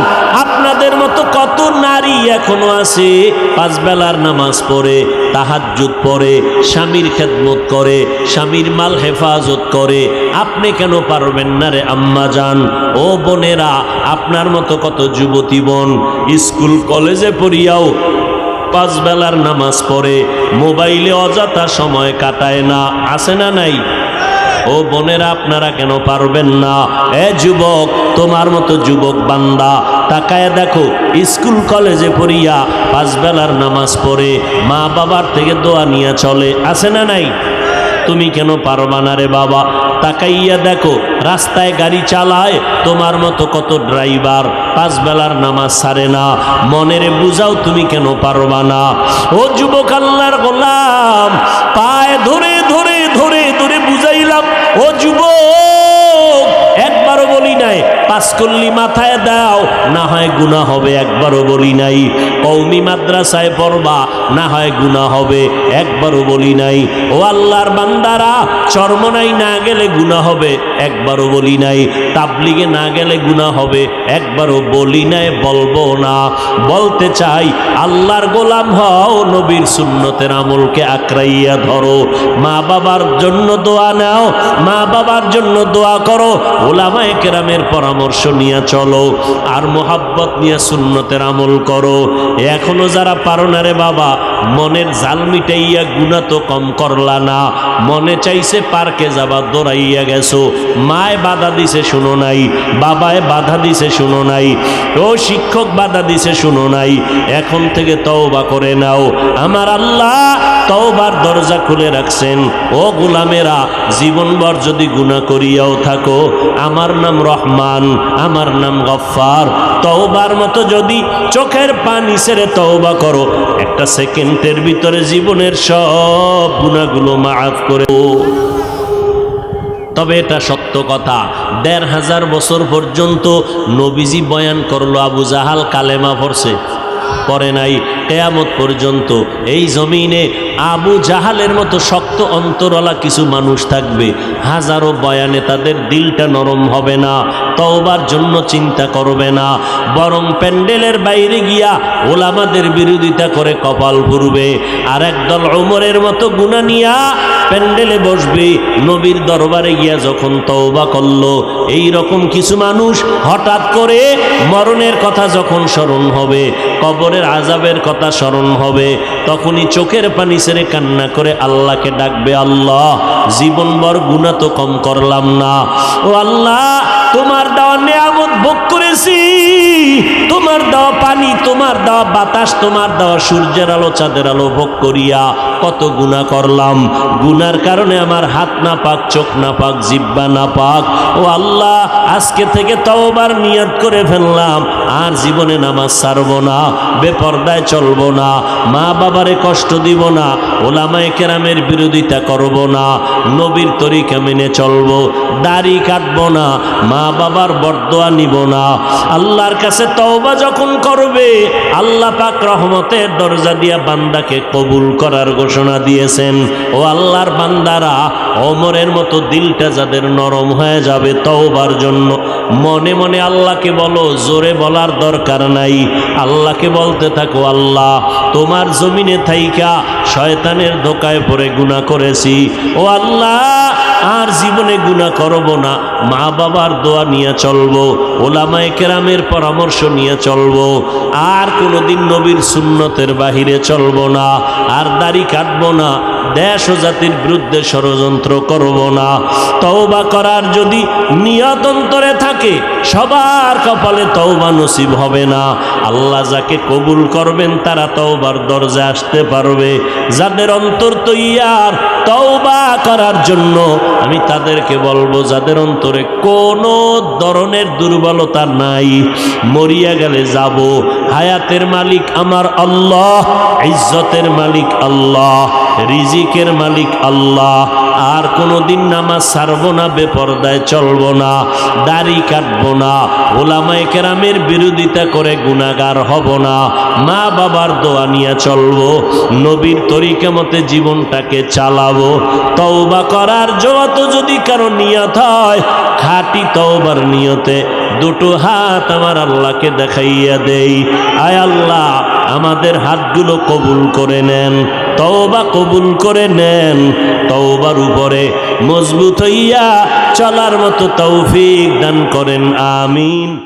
আপনাদের মতো কত নারী এখনো আছে 5 বেলার নামাজ পড়ে, তাহাজ্জুদ পড়ে, স্বামীর খেদমত করে, স্বামীর মাল হেফাজত করে। আপনি কেন পারবেন না রে আম্মা জান? ও বোনেরা, আপনার মতো কত যুবতী বোন স্কুল কলেজে পড়িয়াও 5 বেলার নামাজ পড়ে, মোবাইলে অযথা সময় কাটায় না, আছে না নাই? ও বোনেরা, আপনারা কেন পারবেন না? এ যুবক, তোমার মতো যুবক বান্দা তাকায় দেখো, স্কুল কলেজে পড়িয়া 5 বেলার নামাজ পড়ে, মা বাবার থেকে দোয়া নিয়ে চলে, আছে না নাই? তুমি কেন পারবা না রে বাবা? তাকাইয়া দেখো, রাস্তায় গাড়ি চালায় তোমার মতো কত ড্রাইভার 5 বেলার নামাজ ছাড়ে না, মনেরে বুঝাও তুমি কেন পারবা না? ও যুবক, আল্লাহর গোলাম, পায়ে ধরে ধরে ধরে ধরে বুঝাইলাম, ও যুবক, একবারও বলি নাই 5 কল্লি মাথায় দাও, না হয় গুনাহ হবে, একবারও বলি নাই। কওমি মাদ্রাসায় পড়বা, না হয় গুনাহ হবে, একবারও বলি নাই। ও আল্লাহর বান্দারা, চরমনাই না গেলে গুনাহ হবে, একবারও বলি নাই। তাবলিগে না গেলে গুনাহ হবে, একবারও বলি নাই, বলবো না। বলতে চাই, আল্লাহর গোলাম হও, নবীর সুন্নতের আমলকে আঁকড়াইয়া ধরো, মা বাবার জন্য দোয়া নাও, মা বাবার জন্য দোয়া করো, ওলামায়ে কেরামের পরামর্শ নিয়ে চলো, আর মোহাব্বত নিয়ে সুন্নতের আমল করো। এখনো যারা পারো না রে বাবা, মনের জাল মিটাইয়া গুনাহ তো কম করলা না, মনে চাইছে পার্কে যাবা, দৌড়াইয়া গেছো, মায় বাধা দিছে শুনো নাই, বাবায় বাধা দিছে শুনো নাই, ও শিক্ষক বাধা দিছে শুনো নাই। এখন থেকে তওবা করে নাও। আমার আল্লাহ তওবার দরজা খুলে রাখছেন। ও গোলামেরা, জীবনভর যদি গুনাহ করিয়াও থাকো, আমার নাম রহমান, আমার নাম গফফার। তওবার মতো যদি চোখের পানি ছেড়ে তওবা করো, একটা সেকেন্ডের ভিতরে জীবনের সব গুনাহগুলো মাফ করে। তবে এটা সত্য কথা, ১৫০০ বছর পর্যন্ত নবীজি বয়ান করলো, আবু জাহাল কালেমা পড়ছে? পড়ে নাই। কিয়ামত পর্যন্ত এই জমিনে আবু জাহালের মতো শক্ত অন্তরওয়ালা কিছু মানুষ থাকবে, হাজারো বয়ানে তাদের দিলটা নরম হবে না, তওবার জন্য চিন্তা করবে না, বরং প্যান্ডেলের বাইরে গিয়া ওলামাদের বিরোধিতা করে কপাল পুড়বে। আর একদল ওমরের মতো গুনাহ নিয়া প্যান্ডেলে বসবে, নবীর দরবারে গিয়া যখন তওবা করলো। এই রকম কিছু মানুষ হঠাৎ করে মরণের কথা যখন স্মরণ হবে, কবরের আযাবের কথা স্মরণ হবে, তখনই চোখের পানি ছেড়ে কান্না করে আল্লাহকে ডাকবে, আল্লাহ জীবনভর গুনাহ তো কম করলাম না, ও আল্লাহ তোমার দেওয়া নিয়ামত ভোগ করেছি, তোমার দেওয়া পানি, তোমার দেওয়া বাতাস, তোমার দেওয়া সূর্যের আলো, চাঁদের আলো ভোগ করিয়া কত গুনাহ করলাম। গুনার কারণে আমার হাত না পাক, চোখ না পাক, জিহ্বা না পাক। ও আল্লাহ, আজকে থেকে তওবার নিয়ত করে ফেললাম, আর জীবনে নামাজ ছাড়ব না, বেপরদায় চলব না, মা বাবারে কষ্ট দিব না, ওলামায়ে কেরামের বিরোধিতা করব না, নবীর তরিকা মেনে চলব, দাড়ি কাটব না, মা বাবার বরদোয়া নিব না। আল্লাহর কাছে তওবা যখন করবে, আল্লাহ পাক রহমতের দরজা দিয়া বান্দাকে কবুল করার ঘোষণা দিয়েছেন। ও আল্লাহর বান্দারা, ওমরের মতো দিলটা যাদের নরম হয়ে যাবে তওবার জন্য, মনে মনে আল্লাহকে বলো, জোরে বলার দরকার নাই, আল্লাহকে বলতে থাকো, আল্লাহ তোমার জমিনে থাইকা শয়তানের ধোকায় পড়ে গুনাহ করেছি, ও আল্লাহ আর জীবনে গুনাহ করব না, মা বাবার দোয়া নিয়ে চলবো, ওলামায়ে কেরামের পরামর্শ নিয়ে চলবো, আর কোনোদিন নবীর সুন্নতের বাহিরে চলবো না, আর দাড়ি কাটবো না, দেশ ও জাতির বিরুদ্ধে ষড়যন্ত্র করব না। তওবা করার যদি নিয়ত অন্তরে থাকে, সবার কপালে তওবা নসিব হবে না। আল্লাহ যাকে কবুল করবেন তারা তওবার দরজা আসতে পারবে। যাদের অন্তর তৈয়ার তওবা করার জন্য, আমি তাদেরকে বলবো, যাদের অন্তরে কোনো ধরনের দুর্বলতা নাই, মরিয়া গেলে যাব, হায়াতের মালিক আমার আল্লাহ, ইজ্জতের মালিক আল্লাহ, রিজিকের মালিক আল্লাহ, আর কোনোদিন নামাজ ছাড়ব না, বেপরদায় চলব না, দাড়ি কাটব না, ওলামায়ে কেরামের বিরোধিতা করে গুনাহগার হব না, মা বাবার দোয়া নিয়ে চলব, নবীর তরিকা মতে জীবনটাকে চালাবো। তওবা করার যত যদি কারো নিয়ত হয়, খাঁটি তওবার নিয়তে দুটো হাত আমার আল্লাহকে দেখাইয়া দেই, আয় আল্লাহ আমাদের হাতগুলো কবুল করে নেন, তওবা কবুল করে নেন, তওবার উপরে মজবুত হইয়া চলার মতো তৌফিক দান করেন, আমিন।